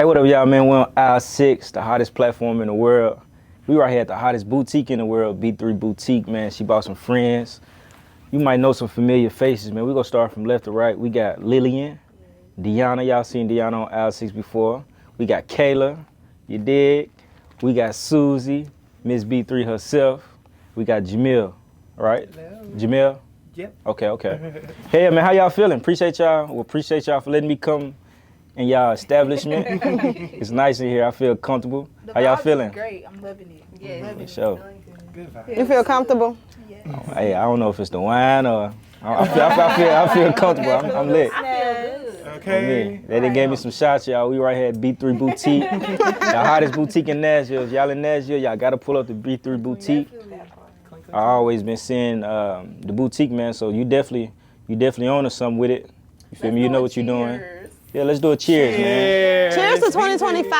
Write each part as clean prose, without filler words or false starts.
Hey, what up, y'all, man? We're on aisle 6, the hottest platform in the world. We right here at the hottest boutique in the world, B3 Boutique, man. She brought some friends. You might know some familiar faces, man. We're going to start from left to right. We got Lillian, Deanna. Y'all seen Deanna on aisle 6 before. We got Kayla, you dig? We got Susie, Miss B3 herself. We got Jamil, right? Hello. Jamil? Yep. Okay. Hey, man, how y'all feeling? Appreciate y'all. Well, appreciate y'all for letting me come in y'all establishment. It's nice in here. I feel comfortable. How y'all feeling? Great. I'm loving it. Yeah. For sure. Good vibe. You feel comfortable? Oh, hey, I don't know if it's the wine or I feel comfortable. I'm lit. I feel good. Okay. They done gave me some shots, y'all. We right here at B3 Boutique, the hottest boutique in Nashville. If y'all in Nashville, y'all gotta pull up the B3 Boutique. I always been seeing the boutique, man. So you definitely own us something with it. You feel me? You know what you're doing. Yeah, let's do a cheers, man. Cheers to 2025,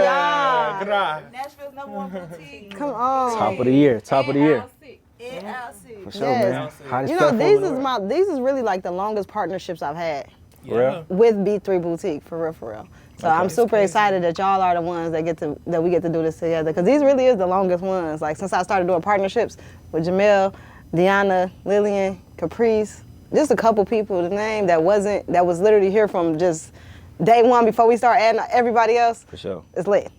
y'all. Nashville's #1 boutique. Come on. Top of the year. In aisle 6. For sure, Yes. man. Hottest You know, platform in the world. these is really like the longest partnerships I've had For real? with B3 Boutique, for real. So Okay. I'm super excited that y'all are the ones that we get to do this together, because these really is the longest ones. Like, since I started doing partnerships with Jamil, Deanna, Lillian, Caprice, just a couple people to name that was literally here from just day one before we start adding everybody else. For sure. It's lit.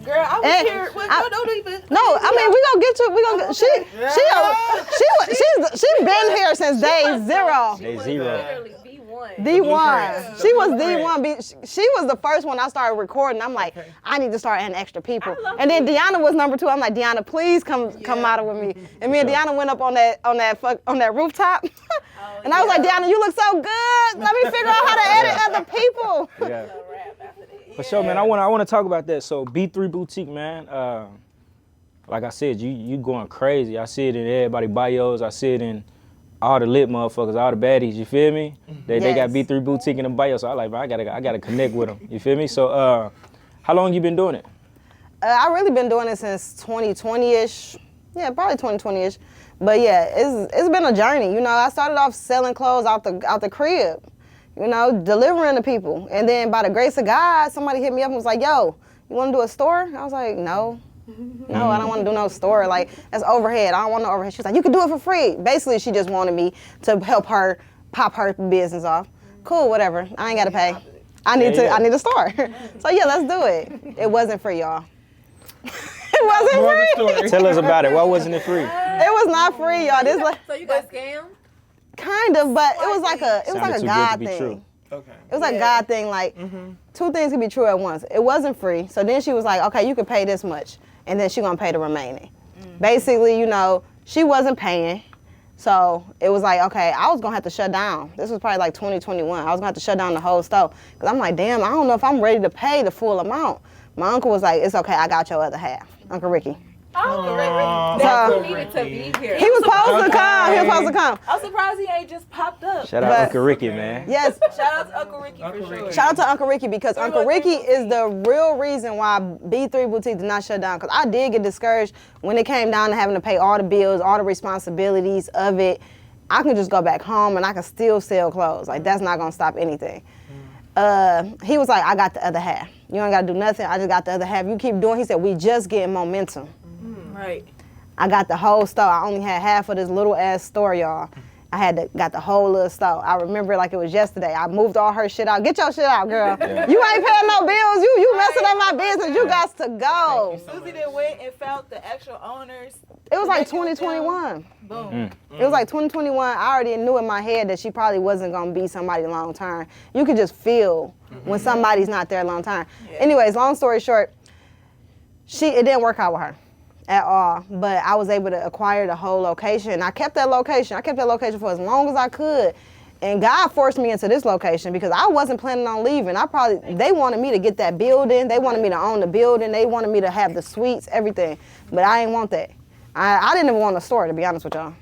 Girl, I was And here. Well, don't even. No, I mean, we gonna get you. We gonna get she's been here since day zero. Day zero. Literally B1. D1. She was D1. She was the first one I started recording. I'm like, I need to start adding extra people. And then Deanna was number 2. I'm like, Deanna, please come model with me. And me and Deanna went up on that rooftop. And I was like, Deanna, you look so good. Let me figure out how to edit other people. Yeah. For sure, man. I want to talk about that. So B3 Boutique, man. Like I said, you going crazy. I see it in everybody bios. I see it in all the lit motherfuckers, all the baddies. You feel me? They got B3 Boutique in the bio. So I gotta connect with them. You feel me? So how long you been doing it? I really been doing it since 2020-ish. Yeah, probably 2020-ish. But yeah, it's been a journey. You know, I started off selling clothes out the crib. You know, delivering to people. And then by the grace of God, somebody hit me up and was like, yo, you want to do a store? I was like, no. No, I don't want to do no store. Like, that's overhead. I don't want no overhead. She was like, you can do it for free. Basically, she just wanted me to help her pop her business off. Cool, whatever. I ain't got to pay. I need a store. So yeah, let's do it. It wasn't free, y'all. It wasn't free. Tell us about it. Why wasn't it free? It was not free, y'all. So you got scammed? Kind of, but it was like a Sounded too God good to be thing. true. Okay. It was like a God thing, like two things could be true at once. It wasn't free, so then she was like, okay, you can pay this much, and then she gonna pay the remaining. Basically, you know, she wasn't paying, so it was like, okay, I was gonna have to shut down. This was probably like 2021. I was gonna have to shut down the whole store, because I'm like, damn, I don't know if I'm ready to pay the full amount. My uncle was like, it's okay, I got your other half, Uncle Ricky. Oh, that's who needed to be here. He was supposed to come. I'm surprised he ain't just popped up. Shout out But- Uncle Ricky, man. Yes. Shout out to Uncle Ricky for sure. Shout out to Uncle Ricky, because Uncle Ricky is the real reason why B3 Boutique did not shut down. Because I did get discouraged when it came down to having to pay all the bills, all the responsibilities of it. I can just go back home and I can still sell clothes. Like, that's not going to stop anything. He was like, I got the other half. You ain't got to do nothing. I just got the other half. You keep doing. He said, we just getting momentum. Right. I got the whole store. I only had half of this little ass store, y'all. I got the whole little store. I remember it like it was yesterday. I moved all her shit out. Get your shit out, girl. You ain't paying no bills. You messing up my business. You got to go. Susie then went and found the actual owners. It was like 2021. Boom. It was like 2021. I already knew in my head that she probably wasn't gonna be somebody long term. You could just feel when somebody's not there long term. Anyways, long story short, it didn't work out with her at all, but I was able to acquire the whole location. I kept that location. I kept that location for as long as I could. And God forced me into this location because I wasn't planning on leaving. They wanted me to get that building. They wanted me to own the building. They wanted me to have the suites, everything. But I didn't want that. I didn't even want a store, to be honest with y'all.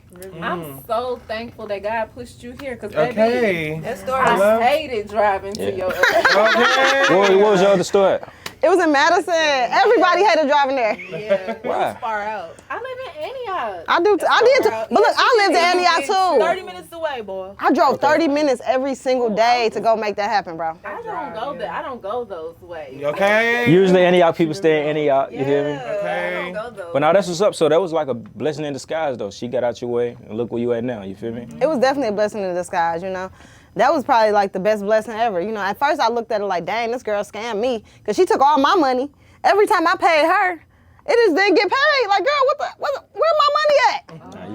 I'm so thankful that God pushed you here, because Okay. that store, I hated driving to your Okay. What was your other store at? It was in Madison. Everybody hated driving there. Yeah, Why? it's far out. I live in Antioch. I do. I did too. But look, I lived in Antioch too. 30 minutes away, boy. I drove 30 minutes every single day to go make that happen, bro. I don't go there. I don't go those ways. Okay. Usually Antioch people stay in Antioch, you hear me? Okay. I don't go those But now that's what's up. So that was like a blessing in disguise though. She got out your way and look where you at now, you feel me? It was definitely a blessing in disguise, you know. That was probably like the best blessing ever. You know, at first I looked at it like, dang, this girl scammed me. Because she took all my money. Every time I paid her, it just didn't get paid. Like, girl, where my money at? Nah,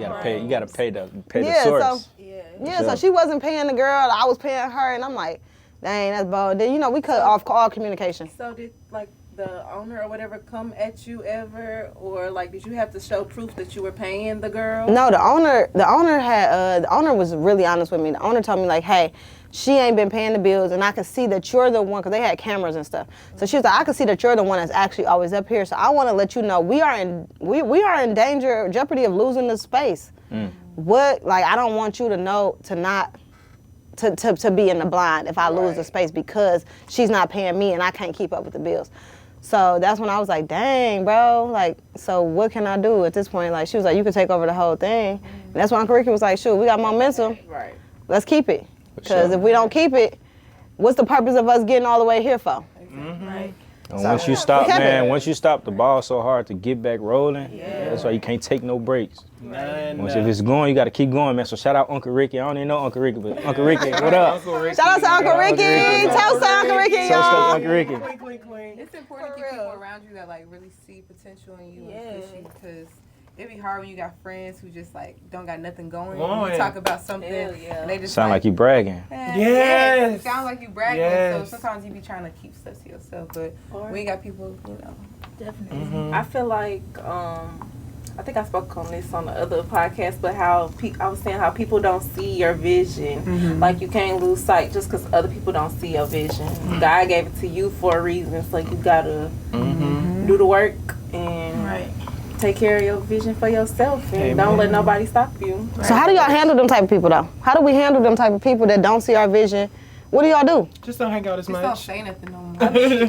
you gotta pay the Yeah, source. so- Yeah. Yeah, Sure. so she wasn't paying the girl, I was paying her, and I'm like, dang, that's bold. Then, you know, we cut off all communication. So did like the owner or whatever come at you ever, or like did you have to show proof that you were paying the girl? No, the owner was really honest with me. The owner told me like, hey, she ain't been paying the bills, and I can see that you're the one, because they had cameras and stuff. So she was like, I can see that you're the one that's actually always up here. So I want to let you know we are in jeopardy of losing this space. What, like, I don't want you to know to be in the blind if I lose the space because she's not paying me and I can't keep up with the bills. So that's when I was like, dang, bro, like, so what can I do at this point? Like, she was like, you can take over the whole thing. And that's when Uncle Ricky was like, shoot, we got momentum. Right. Let's keep it. Because sure. if we don't keep it, what's the purpose of us getting all the way here for? Right. And once you stop, we kept man, it. once you stop the ball so hard to get back rolling, that's why you can't take no breaks. Once if it's going, you got to keep going, man. So shout out Uncle Ricky. I don't even know Uncle Ricky, but Uncle Ricky, what up? Shout out to Uncle Ricky. Toast to Uncle Ricky, So stuff, y'all. Uncle Ricky. It's important to keep people around you that like really see potential in you and push you, because it'd be hard when you got friends who just like don't got nothing going. You talk about something and they just Sound like you bragging. Yes. It sounds like you bragging. Yes. So sometimes you be trying to keep stuff to yourself, but we got people, you know. Definitely. I feel like I think I spoke on this on the other podcast, but how I was saying how people don't see your vision. Like you can't lose sight just because other people don't see your vision. God gave it to you for a reason, so you gotta do the work and take care of your vision for yourself, and don't let nobody stop you. So how do y'all handle them type of people, though? How do we handle them type of people that don't see our vision? What do y'all do? Just don't hang out as Just don't much. say nothing no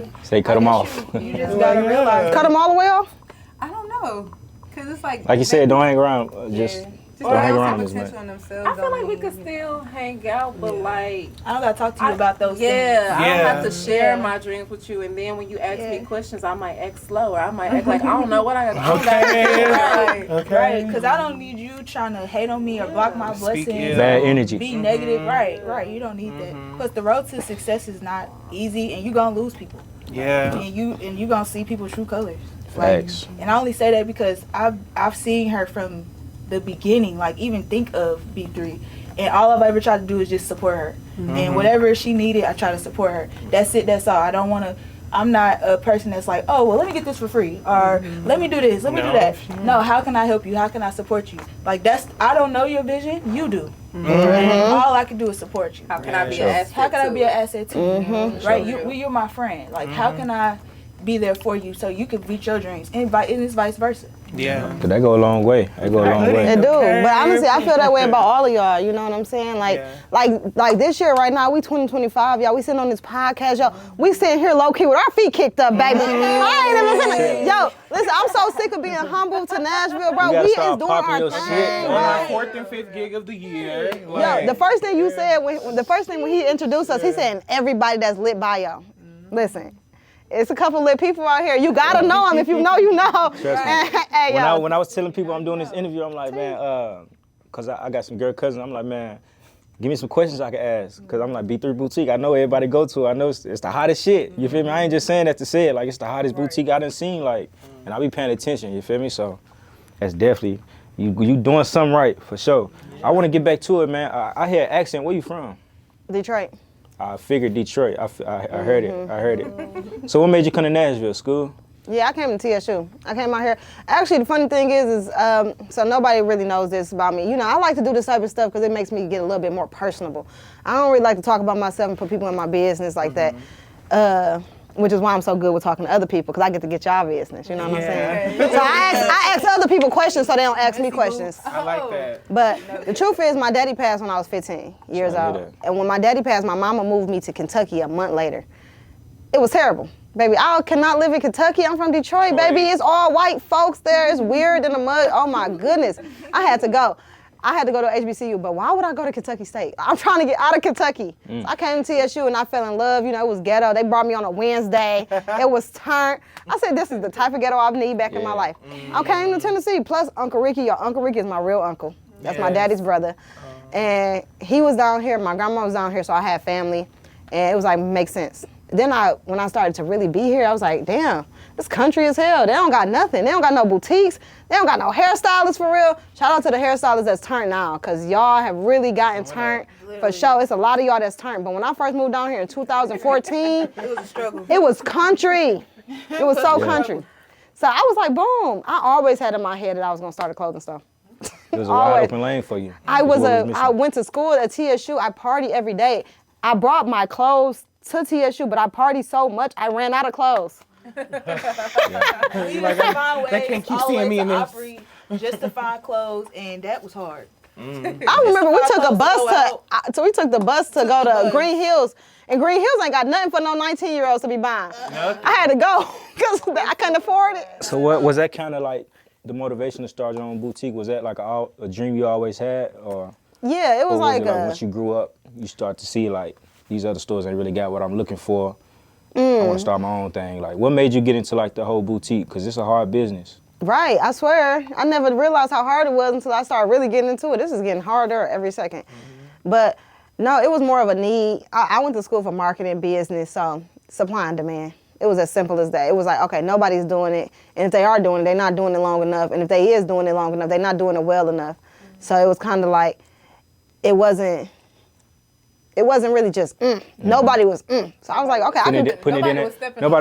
more. Say cut them off. You just gotta realize. Cut them all the way off? I don't know, cause it's like Like you said, don't hang around. Just just don't hang don't around see as much. potential in themselves. I feel like we don't could mean- still hang out, but like I don't gotta talk to you about those things. I don't have to share Yeah. my dreams with you, and then when you ask me Yeah. questions, I might act slow, or I might act like I don't know what I got. Okay. Right, Okay. right. Because I don't need you trying to hate on me or block my Speak blessings. ill. Bad or energy. Be negative. Right. You don't need that. Because the road to success is not easy, and you gonna lose people. Yeah. And you gonna see people's true colors. Facts. And I only say that because I've seen her from the beginning, like even think of B3, and all I've ever tried to do is just support her. And whatever she needed, I try to support her. That's it. That's all. I don't want to. I'm not a person that's like, oh well, let me get this for free, or let me do this, let me do that. No, how can I help you? How can I support you? Like I don't know your vision. You do. And all I can do is support you. How can I be Sure. an asset? How can I to be it? an asset to you? Right? You're my friend. Like, how can I be there for you so you can reach your dreams? And it's vice versa. Yeah. Cause that go a long way. That go a long It way. do, Okay, but honestly, I feel that way okay. about all of y'all. You know what I'm saying? Like, like this year right now, we 2025, y'all. We sitting on this podcast, y'all. We sitting here low key with our feet kicked up, baby. I ain't even saying, yo, listen, I'm so sick of being humble to Nashville, bro. You gotta We is start doing popping our your thing, shit, On our man. bro. 4th and 5th gig of the year. Yo, the first thing you said when he introduced us, he said, everybody that's lit by y'all. Listen. It's a couple lit people out here. You gotta know them. If you know, you know. Trust me. Hey, yo. When I was telling people I'm doing this interview, I'm like, man, cause I got some girl cousins. I'm like, man, give me some questions I can ask. Cause I'm like B3 Boutique. I know everybody go to. I know it's the hottest shit. You feel me? I ain't just saying that to say it. Like it's the hottest boutique I done seen. Like, and I be paying attention. You feel me? So that's definitely you doing something right for sure. I want to get back to it, man. I hear an accent. Where you from? Detroit. I figured Detroit. I heard it. I heard it. So what made you come to Nashville? School? Yeah, I came to TSU. I came out here. Actually, the funny thing is so nobody really knows this about me. You know, I like to do this type of stuff because it makes me get a little bit more personable. I don't really like to talk about myself and put people in my business like that. Which is why I'm so good with talking to other people, because I get to get y'all business. You know what I'm saying? So I ask other people questions so they don't ask me questions. I like that. But the truth is, my daddy passed when I was 15 years Sorry to old. hear that. And when my daddy passed, my mama moved me to Kentucky a month later. It was terrible. Baby, I cannot live in Kentucky. I'm from Detroit, baby. It's all white folks there. It's weird in the mud. Oh my goodness. I had to go. I had to go to HBCU, but why would I go to Kentucky State? I'm trying to get out of Kentucky. So I came to TSU and I fell in love. You know, it was ghetto. They brought me on a Wednesday. It was turned. I said, this is the type of ghetto I need back in my life. I came to Tennessee. Plus, Uncle Ricky is my real uncle. That's my daddy's brother. And he was down here. My grandma was down here, so I had family. And it was like, makes sense. Then when I started to really be here, I was like, damn, this country is hell. They don't got nothing. They don't got no boutiques. They don't got no hairstylists for real. Shout out to the hairstylists that's turned now, because y'all have really gotten turned. For sure, it's a lot of y'all that's turned. But when I first moved down here in 2014, It was a struggle. it was country. It was so country. So I was like, boom. I always had in my head that I was going to start a clothing store. It was a wide open lane for you. I went to school at TSU. I party every day. I brought my clothes to TSU, but I partied so much, I ran out of clothes. We used to find ways They can't keep all the seeing way me to in this. Opry just to find clothes, and that was hard. I remember we took a bus so we took the bus to go to Green Hills, and Green Hills ain't got nothing for no 19-year-olds to be buying. I had to go because I couldn't afford it. So what was that kind of like the motivation to start your own boutique? Was that like a dream you always had, or Yeah, it was like, once you grew up, you start to see like these other stores ain't really got what I'm looking for. I want to start my own thing. Like, what made you get into like the whole boutique? Because it's a hard business. right, I swear. I never realized how hard it was until I started really getting into it. This is getting harder every second. But no, it was more of a need. I went to school for marketing business, so supply and demand. It was as simple as that. It was like, okay, nobody's doing it. And if they are doing it, they're not doing it long enough. And if they is doing it long enough, they're not doing it well enough. So it was kind of like, it wasn't really just, Nobody was, So I was like, okay, Nobody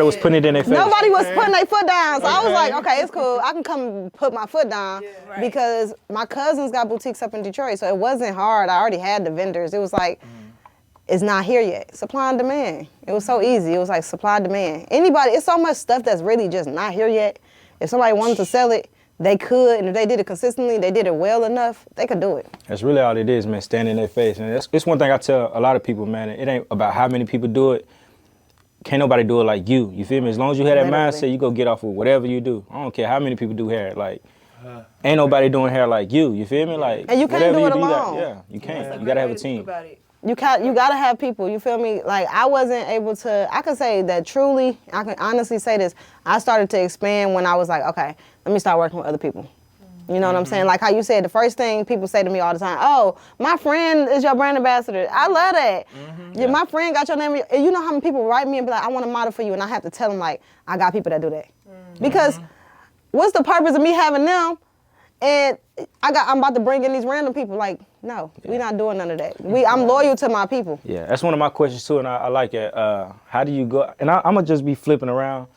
was putting it in their face. Nobody was putting their foot down. So I was like, okay, it's cool. I can come put my foot down because my cousins got boutiques up in Detroit. So it wasn't hard. I already had the vendors. It was like, it's not here yet. Supply and demand. It was so easy. It was like supply and demand. It's so much stuff that's really just not here yet. If somebody wanted to sell it, they could, and if they did it consistently, they did it well enough, they could do it. That's really all it is, man, standing in their face. And it's one thing I tell a lot of people, man, it ain't about how many people do it. Can't nobody do it like you. You feel me? As long as you have that mindset, you go get off with whatever you do. I don't care how many people do hair. Like, ain't nobody doing hair like you. You feel me? Like, and you can't do it alone. Yeah, you can't. You gotta have a team. You gotta have people, you feel me? Like, I wasn't able to, I can say that truly, I can honestly say this, I started to expand when I was like, okay, let me start working with other people. You know what I'm saying? Like how you said, the first thing people say to me all the time, oh, my friend is your brand ambassador. I love that. Yeah, my friend got your name. And you know how many people write me and be like, I want to model for you. And I have to tell them, like, I got people that do that. Because what's the purpose of me having them? And I'm about to bring in these random people. Like, no, we're not doing none of that. I'm loyal to my people. Yeah, that's one of my questions too, and I like it. How do you go? And I'm gonna just be flipping around.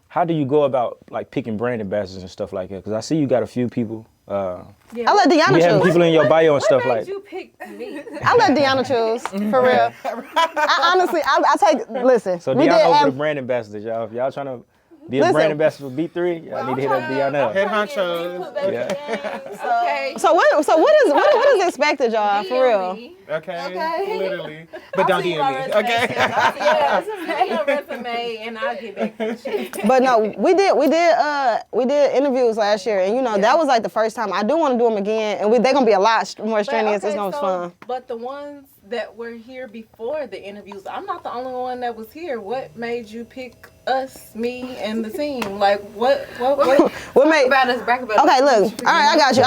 How do you go about like picking brand ambassadors and stuff like that? Because I see you got a few people. I let Deanna You choose. have people in your bio and stuff like. You picked me. I let Deanna choose, for real. I take, listen. So we Deanna over the did, brand ambassadors, y'all. If y'all trying to be a Listen. brand ambassador for B3, y'all need to hit up Deanna. Head honchos. Yeah. so what is expected, y'all, for real? Okay. Literally. But don't DM me. Okay. Yeah, send your resume and I'll get back to you. But no, we did interviews last year, and you know that was like the first time. I do want to do them again, and they're gonna be a lot more strenuous. It's gonna be fun. But the ones that were here before the interviews, I'm not the only one that was here. What made you pick us, me, and the team? Like what made About us, back about Okay, us. look. All right, I got you.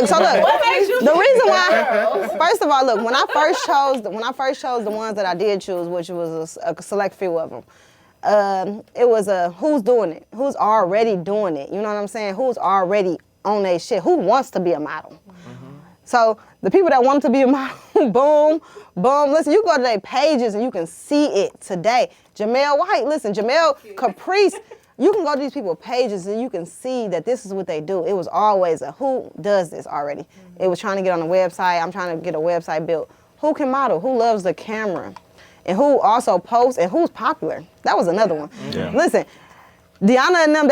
So look. What made you The pick reason these why, girls? first of all, look, when I first chose the ones that I did choose, which was a select few of them, it was who's doing it, who's already doing it. You know what I'm saying? Who's already on their shit? Who wants to be a model? So the people that wanted to be a model, boom, boom. Listen, you go to their pages and you can see it today. Jamel White, listen, Jamel Caprice. You can go to these people's pages and you can see that this is what they do. It was always a who does this already. It was trying to get on the website. I'm trying to get a website built. Who can model? Who loves the camera? And who also posts and who's popular? That was another one. Yeah. Listen, Deanna and them,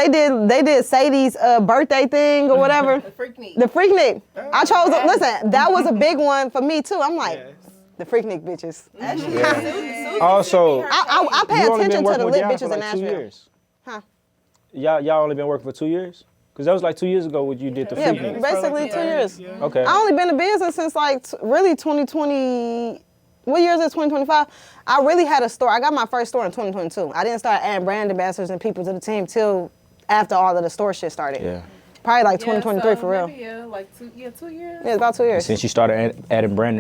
they did Sadie's birthday thing or whatever. The Freaknik. The Freaknik. I chose, listen, that was a big one for me too. I'm like, the Freaknik bitches. Actually, Also, I pay you only been attention to working the with lit Dion bitches for in like 2 Nashville. years. Huh? Y'all only been working for 2 years? Because that was like 2 years ago when you did the Yeah, freaking. basically 2 years. Yeah. Okay. I only been in business since like really 2020. What year is it? 2025. I really had a store. I got my first store in 2022. I didn't start adding brand ambassadors and people to the team till after all of the store shit started. Yeah. Probably like 2023 for real. Maybe, like 2 years. Yeah, it's about 2 years. Since you started adding brand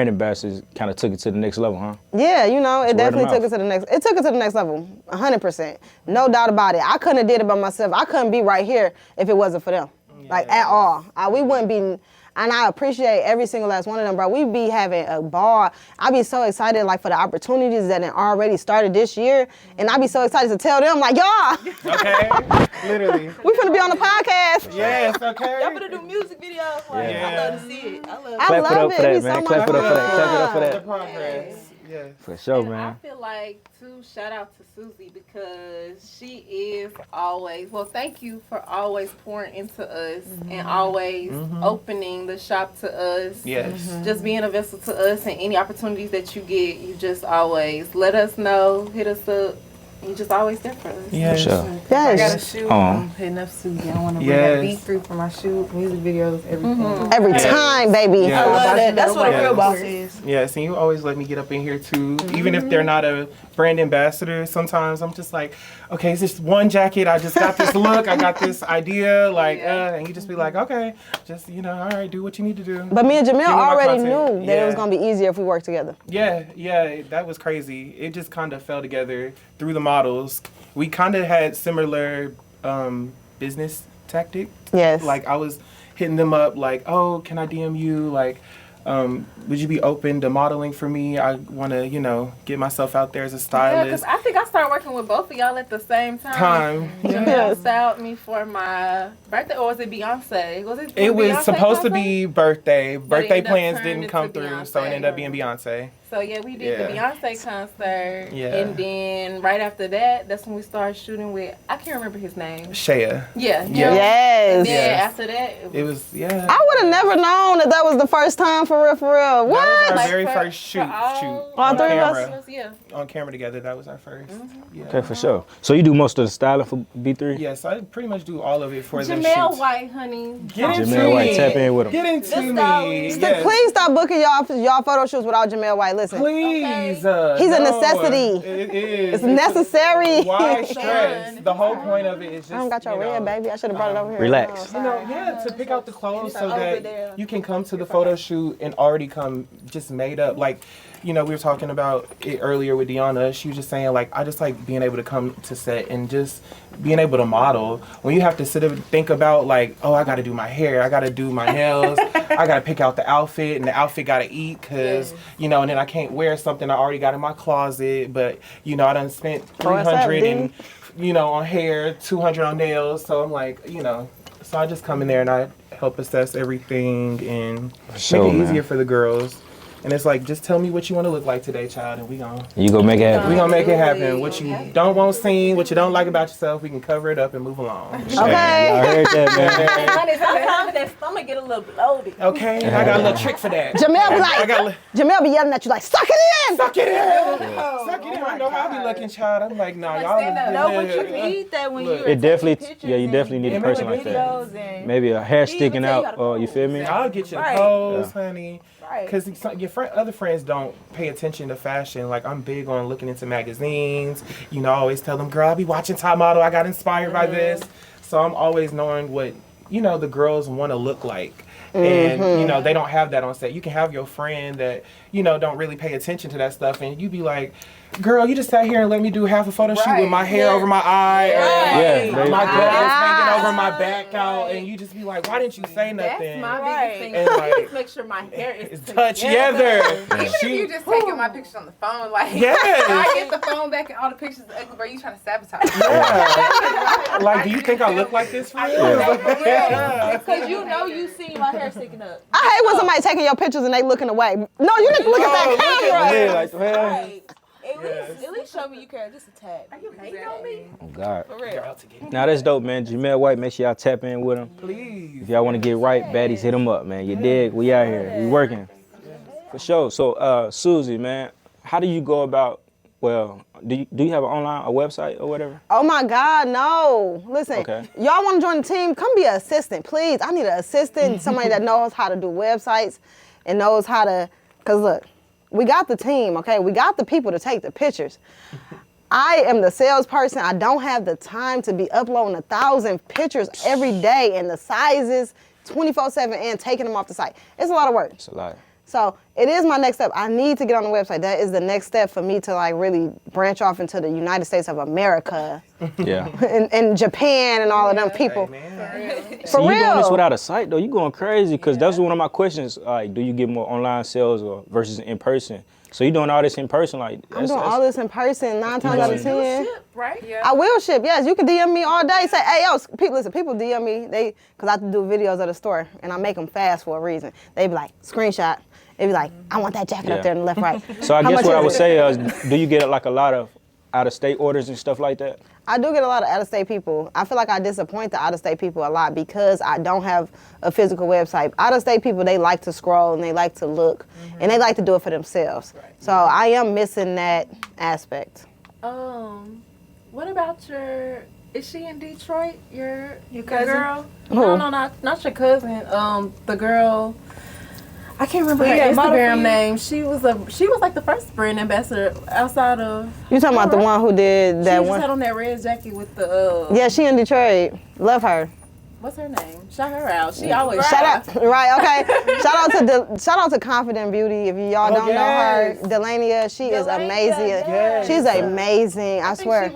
ambassadors, kind of took it to the next level, huh? Yeah, you know, it It's word of definitely took mouth. it to the next. It took it to the next level, 100%. No doubt about it. I couldn't have did it by myself. I couldn't be right here if it wasn't for them, like at all. We wouldn't be. And I appreciate every single last one of them, bro. We be having a ball. I be so excited, like, for the opportunities that had already started this year. And I be so excited to tell them, like, y'all, Okay. Literally. we finna be on the podcast. Yes. Okay. Y'all gonna do music videos. Like, I love to see it. I love. I Clap it love up it. for that, It be man. so Clap much it up for that. fun. Clap it up for The that. progress. Yes. For sure, And man. I feel like, too, shout out to Susie because she is always, well, thank you for always pouring into us and always opening the shop to us. Yes. Just being a vessel to us and any opportunities that you get, you just always let us know, hit us up. You just always there for us. Yes. For sure. If I got a Yes. shoot, I'm hitting up Susie. I want to bring that beat through for my shoot, music videos, everything. Every Yes. time, baby. Yeah. I love that. That's what a Yes. real boss is. Yes, and you always let me get up in here too. Even if they're not a brand ambassador, sometimes I'm just like, okay, it's just one jacket. I just got this look. I got this idea. Like, and you just be like, okay, just, all right, do what you need to do. But me and Jamil Give me my already content. knew that it was Yeah. gonna be easier if we worked together. Yeah, that was crazy. It just kind of fell together through the models. We kind of had similar business tactics. Yes. Like, I was hitting them up like, oh, can I DM you? Like, would you be open to modeling for me? I want to, get myself out there as a Yeah, because stylist. I think I started working with both of y'all at the same time. Jamel styled me for my birthday, or was it Beyonce? It was Beyonce supposed to concert? be birthday. Birthday ended up plans turning didn't into come through, so it Beyonce. ended up being Beyonce. So yeah, we did the Yeah. Beyonce concert, Yeah. and then right after that, that's when we started shooting with, I can't remember his name. Shea. Yeah. Yeah. Yes. Then Yes. after that, It was, I would have never known that was the first time for real, for real. What? That was our Like, very for- first shoot all on three of us? camera. Yeah. On camera together, that was our first. Yeah. Okay, for sure. So you do most of the styling for B3? Yes, I pretty much do all of it for them Jamel shoots. White, honey. Get into Jamel White, me. tap in with him. Get into This me. stylist. Yes. Please stop booking y'all photo shoots without Jamel White. Listen, Please. He's a no, necessity. It is. it's necessary. Why stress? The whole point of it is just. I don't got your red, baby. I should have brought it over here. Relax. No, sorry. To pick out the clothes so over that there. you can come to the photo shoot and already come just made up. Like, we were talking about it earlier with Deanna. She was just saying, like, I just like being able to come to set and just being able to model. When you have to sit and think about, like, oh, I got to do my hair, I got to do my nails, I got to pick out the outfit, and the outfit got to eat because, and then I can't wear something I already got in my closet, but, I done spent $300 and, on hair, $200 on nails. So I'm like, so I just come in there and I help assess everything and sure, make it man. easier for the girls. And it's like, just tell me what you want to look like today, child, and we gonna make it happen. make it happen. What you don't want seen, what you don't like about yourself, we can cover it up and move along. Okay. I heard that, man. Honey, sometimes that stomach get a little bloated. Okay, and I got a little trick for that. Jamel be I got like, Jamel be yelling at you like, suck it in. suck it in, suck it in. I know how I be looking, child. I'm like, nah, y'all. No, but you need that when Look. you're It definitely, taking pictures yeah, you and definitely need a making person like that. videos and Maybe a hair He sticking even tell you out, how to or you pose. feel me? I'll get you the Right. pose, honey. right. Because your other friends don't pay attention to fashion. Like, I'm big on looking into magazines. I always tell them, girl, I be watching Top Model. I got inspired by this. So I'm always knowing what, the girls want to look like. And, they don't have that on set. You can have your friend that, don't really pay attention to that stuff. And you be like, girl, you just sat here and let me do half a photo shoot with my hair over my eye. Yeah, Or my baby. glasses hanging over my back out. And you just be like, why didn't you say nothing? That's my Right. biggest thing. And, like, Please make sure my hair is touch together. Even if you just taking my pictures on the phone, like, Yes. I get the phone back and all the pictures are ugly, bro. You trying to sabotage me. Yeah. Like, do you think I look like this for real? Yeah. Because you see my hair sticking up. I hate when somebody taking your pictures and they looking away. No, you need to look at that camera. Yeah, like, man. Right. At least show me you care. Just a tag. Are you hating on me? Oh, God. For real. Now, that's dope, man. Jamel White, make sure y'all tap in with him. Please. If y'all want to get right, baddies, hit him up, man. You dig? We out here. We working. For sure. So, Susie, man, how do you go about? Well, do you have a website or whatever? Oh my God, no. Listen, Okay. y'all want to join the team? Come be an assistant, please. I need an assistant, somebody that knows how to do websites and knows how to, because look, we got the team, okay? We got the people to take the pictures. I am the salesperson. I don't have the time to be uploading 1,000 pictures every day and the sizes 24/7 and taking them off the site. It's a lot of work. It's a lot. So it is my next step. I need to get on the website. That is the next step for me to like really branch off into the United States of America. Yeah. and Japan and all of them people. Man. For You doing this real. without a site though? You going crazy because that's one of my questions. Like, do you get more online sales or versus in person? So you doing all this in person? Like, I'm doing all this in person 9 times out of 10. Right? Yeah. I will ship, yes. You can DM me all day. Say, hey, yo, listen, people DM me, because I have to do videos of the store, and I make them fast for a reason. They be like, screenshot. They be like, I want that jacket up there in the left, right. So I How guess much what I is would it? say is, do you get like a lot of out-of-state orders and stuff like that? I do get a lot of out-of-state people. I feel like I disappoint the out-of-state people a lot because I don't have a physical website. Out-of-state people, they like to scroll and they like to look, and they like to do it for themselves. So I am missing that aspect. What about your? Is she in Detroit? Your cousin? girl? Who? No, not your cousin. The girl. I can't remember her Yeah, model Instagram for you. name. She was like the first brand ambassador outside of. You talking about the one who did She that just one? had on that red jacket with the. Yeah, she in Detroit. Love her. What's her name? Shout her out. She always Shout out, right? Okay. shout out to Confident Beauty. If y'all don't know her, Delania, she is amazing. Yes. She's amazing. I swear.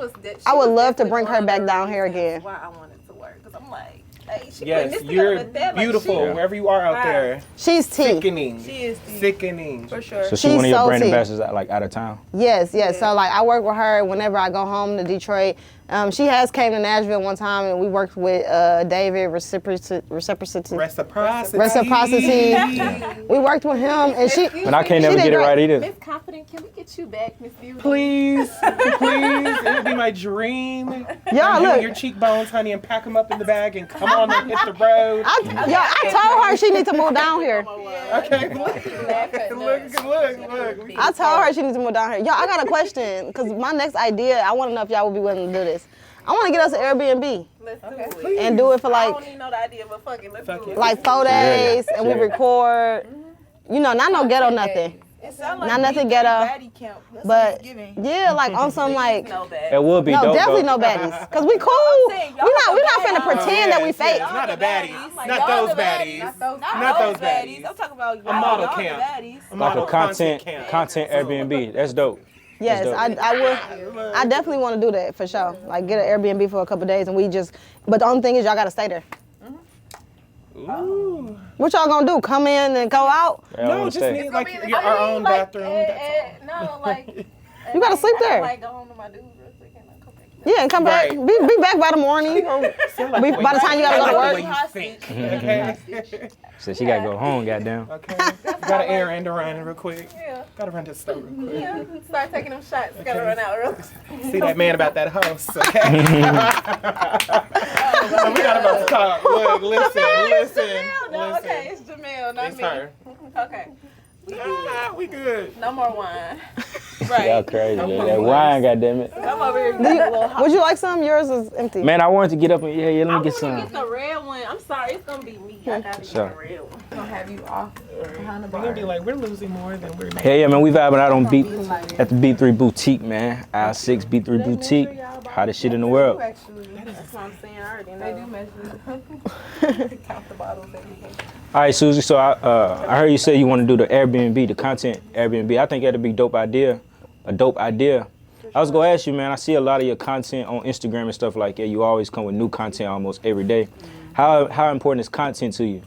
I would love to bring her back down here again. Why I wanted to work because I'm like, hey, she putting Yes, this you're together with that, like, beautiful she- wherever you are out Right. there. She's T. Sickening. She is T. Sickening. For sure. So she She's one of your so brand T. ambassadors like out of town. Yes. So like I work with her whenever I go home to Detroit. She has came to Nashville one time and we worked with David Reciprocity. Reciprocity. We worked with him and she. But I can't never she did get it great. right either. Miss Confident, can we get you back, Miss Beauty? Please, it would be my dream. Y'all You look. and your cheekbones, honey, and pack them up in the bag and come on and hit the road. I told her she needs to move down here. Okay, look. I told her she needs to move down here. Y'all, I got a question because my next idea, I want to know if y'all would be willing to do this. I want to get us an Airbnb Let's do it. and do it for I like don't even know the idea, but fuck it, let's do it. like 4 days and we Yeah. record. You know, not no ghetto nothing. It sounds Not nothing ghetto, Baddie camp. That's what but it's giving. yeah, like on some like. No bad. It would be No, dope. definitely though. no baddies. Cause we cool. saying, We y'all not the finna baddies. pretend that we fake. Not a baddie. Like, Not y'all those the baddies. Not those those baddies. baddies. I'm talking about y'all. A model y'all camp. The baddies. A Like model a content camp. Airbnb. That's dope. Yes, That's dope. I would. I definitely want to do that for sure. Like get an Airbnb for a couple days and we just. But the only thing is y'all gotta stay there. Ooh. What y'all gonna do? Come in and go out? Yeah, I No, wanna just stay. need like our own bathroom. No, like. You gotta sleep there. Like go home to my dude real quick and come back. Yeah, and come back. Right. Be back by the morning. Or by the time you gotta go to I work. like the way you think. Okay. So she gotta go home. Goddamn. Okay. Gotta errand to run real quick. Yeah. Gotta run to the store real quick. Yeah. Start taking them shots. Gotta run out real quick. See that man about that house, okay? We got about to talk. Look, listen. No, okay, it's Jamel, not It's me. her. Okay. We good. No more wine. Y'all crazy. That wine, goddamn it. I'm over here getting a little hot. Would you like some? Yours is empty. Man, I wanted to get up and let me I get want to some. get the red one. I'm sorry, it's gonna be me. I gotta Sure. get the red one. Gonna have you off behind the We're gonna bar. be like, we're losing more than we're making. Hell yeah, man. We vibing out on beat at the B3 Boutique, man. Aisle 6 B3 Boutique. Hottest shit in the world. Actually, That's what I'm saying. I already know. they do measure. Count the bottles every day. All right, Susie. So I heard you say you want to do the Airbnb, the content Airbnb. I think that'd be a dope idea. I was gonna ask you, man. I see a lot of your content on Instagram and stuff like that. You always come with new content almost every day. How important is content to you?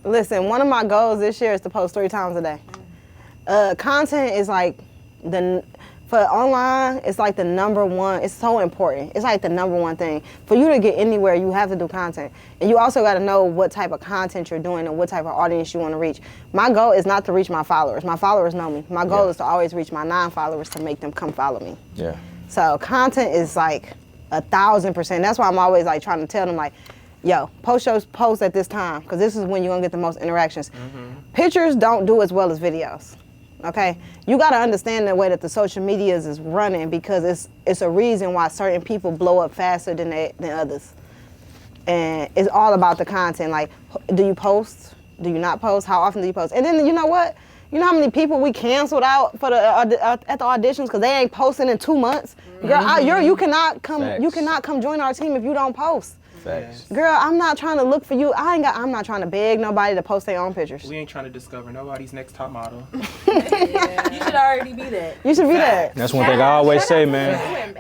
Listen, one of my goals this year is to post 3 times a day. Content is like for online, it's like the number one. It's so important. It's like the number one thing. For you to get anywhere, you have to do content. And you also got to know what type of content you're doing and what type of audience you want to reach. My goal is not to reach my followers. My followers know me. My goal is to always reach my non-followers to make them come follow me. Yeah. So content is like 1,000%. That's why I'm always like trying to tell them like, yo, post at this time because this is when you're gonna get the most interactions. Pictures don't do as well as videos. Okay, you got to understand the way that the social medias is running, because it's a reason why certain people blow up faster than others, and it's all about the content. Like, do you post? Do you not post? How often do you post? And then you know what? You know how many people we canceled out for at the auditions because they ain't posting in 2 months? Girl, you cannot come. Facts. You cannot come join our team if you don't post. Facts. Girl, I'm not trying to look for you. I'm not trying to beg nobody to post their own pictures. We ain't trying to discover nobody's next top model. You should already be that. You should be that. That's one thing I always say, man.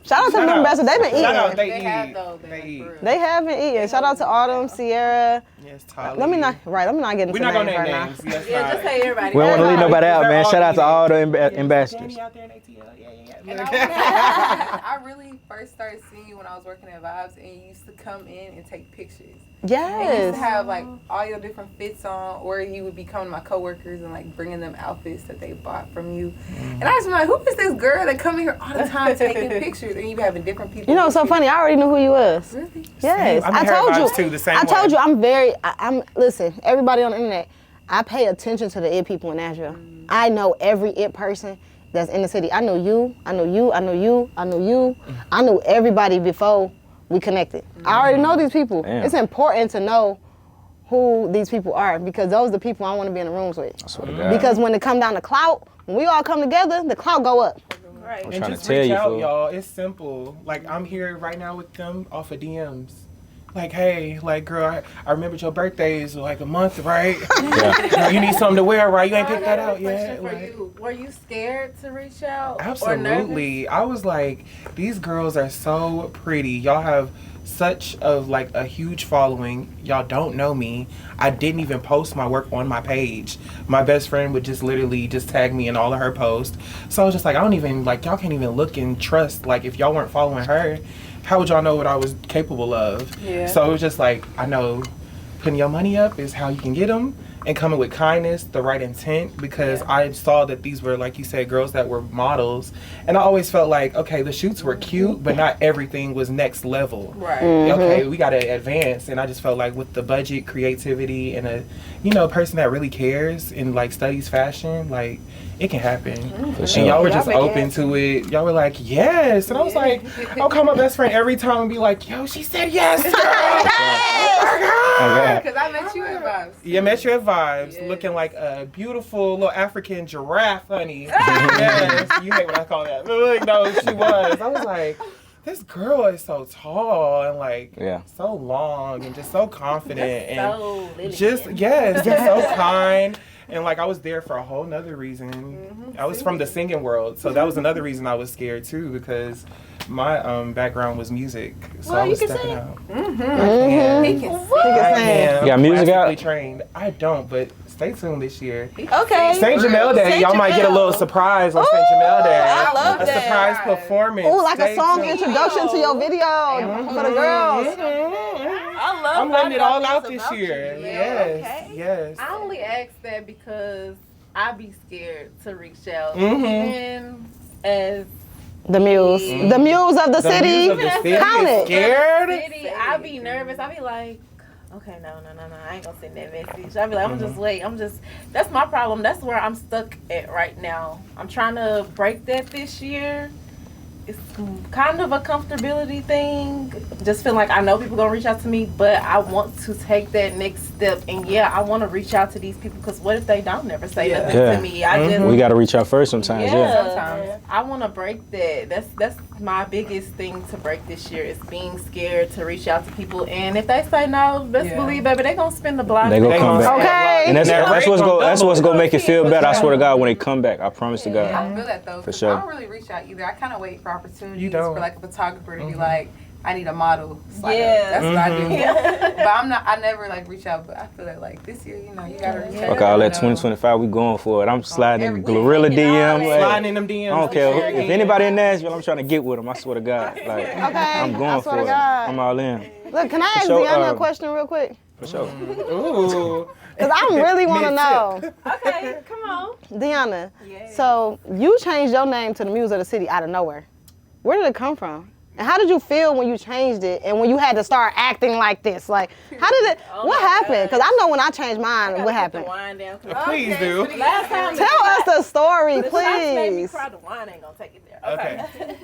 Shout out to the ambassadors. They've been Shout out, eating. they have eat. though, They eat. They have been eating. Shout out to Autumn, Sierra. Yes, Tyler. Let me not get into We're not gonna names name right names. now. Yes, Yeah, just say everybody. We don't want to leave nobody out, They're man. all Shout out to eating. all the Danny ambassadors. out there in ATL. Yeah. And I really first started seeing you when I was working at Vibes, and you used to come in and take pictures. And you used Yes. to have like all your different fits on, or you would be coming to my coworkers and like bringing them outfits that they bought from you. And I was like, who is this girl that come here all the time taking pictures? And you having different people. You know, it's so funny. I already knew who you was. Really? Yes, I'm I in her told you. vibes too, the same I told way. you, I'm listen, everybody on the internet, I pay attention to the it people in Nashville. I know every it person that's in the city. I know you, I know you, I know you, I know you. I knew everybody before we connected. I already know these people. Damn. It's important to know who these people are, because those are the people I want to be in the rooms with. I swear to God. Because when it come down to clout, when we all come together, the clout go up. Right. I'm And trying to just tell reach you, out, fool. y'all. It's simple. Like, I'm here right now with them off of DMs. Like, hey, like, girl, I remembered your birthdays like a month, right? Yeah. Girl, you need something to wear, right? You ain't picked that out Question yet. for Like, you. Were you scared to reach out? Or nervous? absolutely. I was like, these girls are so pretty. Y'all have such a huge following. Y'all don't know me. I didn't even post my work on my page. My best friend would just literally just tag me in all of her posts. So I was just like, I don't even, like, y'all can't even look and trust. Like, if y'all weren't following her, how would y'all know what I was capable of? Yeah. So it was just like, I know putting your money up is how you can get them, and coming with kindness, the right intent, because I saw that these were, like you said, girls that were models. And I always felt like, okay, the shoots were cute, but not everything was next level. Right. Okay, we got to advance. And I just felt like with the budget, creativity, and a person that really cares and like studies fashion, like, it can happen. For sure. And y'all were just Y'all make open to it. Y'all were like, yes. And I was like, I'll call my best friend every time and be like, yo, she said yes, girl. Okay. Because I met you at Vibes. Yeah, met you at Vibes, Yes. looking like a beautiful little African giraffe, honey. Yes, you hate when I call that. But like, no, she was. I was like, this girl is so tall and like Yeah. so long and just so confident and So just just so kind. And like, I was there for a whole nother reason. I was from the singing world, so that was another reason I was scared too, because my background was music, so Well, I was you can stepping sing. out. He can I am. You got music out? classically trained. I don't, but stay tuned this year. Okay. St. Jamel Day, St. y'all might get a little Jamel. surprise on St. Jamel Day. I love a that. surprise performance. Ooh, like a Stay song tuned. introduction to your video for the girls. I love I'm letting it all finding out things this about year. you. Yes, Okay. yes. I only ask that because I be scared to reach out. Mhm. Even as The muse. The muse of the, The city. muse of the city Count is it. scared. city, I be nervous. I be like, okay, no, I ain't gonna send that message. I be like, I'm just wait. That's my problem. That's where I'm stuck at right now. I'm trying to break that this year. It's kind of a comfortability thing. Just feel like I know people gonna reach out to me, but I want to take that next step. And yeah, I want to reach out to these people, because what if they don't never say nothing Yeah. to me? I just We got to reach out first sometimes. Yeah. sometimes. I want to break that. That's my biggest thing to break this year, is being scared to reach out to people. And if they say no, best believe, baby, they gonna spin the block. They gonna come back. Okay. And that's That's what's gonna make it feel better. I swear to God, when they come back, I promise to I God. feel that though. For 'Cause sure. I don't really reach out either. I kind of wait for opportunities You don't. for like a photographer to be like, I need a model. Slide Yeah. up. That's what I do. Yeah. But I never like reach out. But I feel that like this year, you gotta reach out. Okay, all that You know. 2025, we going for it. I'm sliding every in week. Gorilla DM. Sliding like, Sliding in them DMs. I don't care this year. if anybody in Nashville. I'm trying to get with them. I swear to God. Like, I'm I going swear for to it. God. I'm all in. Look, can I ask sure, Deanna a question real quick? For sure. Ooh. Because I really want to know. Okay, come on. Deanna, so you changed your name to the Muse of the City out of nowhere. Where did it come from? And how did you feel when you changed it and when you had to start acting like this? Like, how did it, what happened? Because I know when I changed mine, what happened? Please do. Last time Tell us the story, the shots made me please. cry. The wine ain't gonna take it there. Okay. Okay.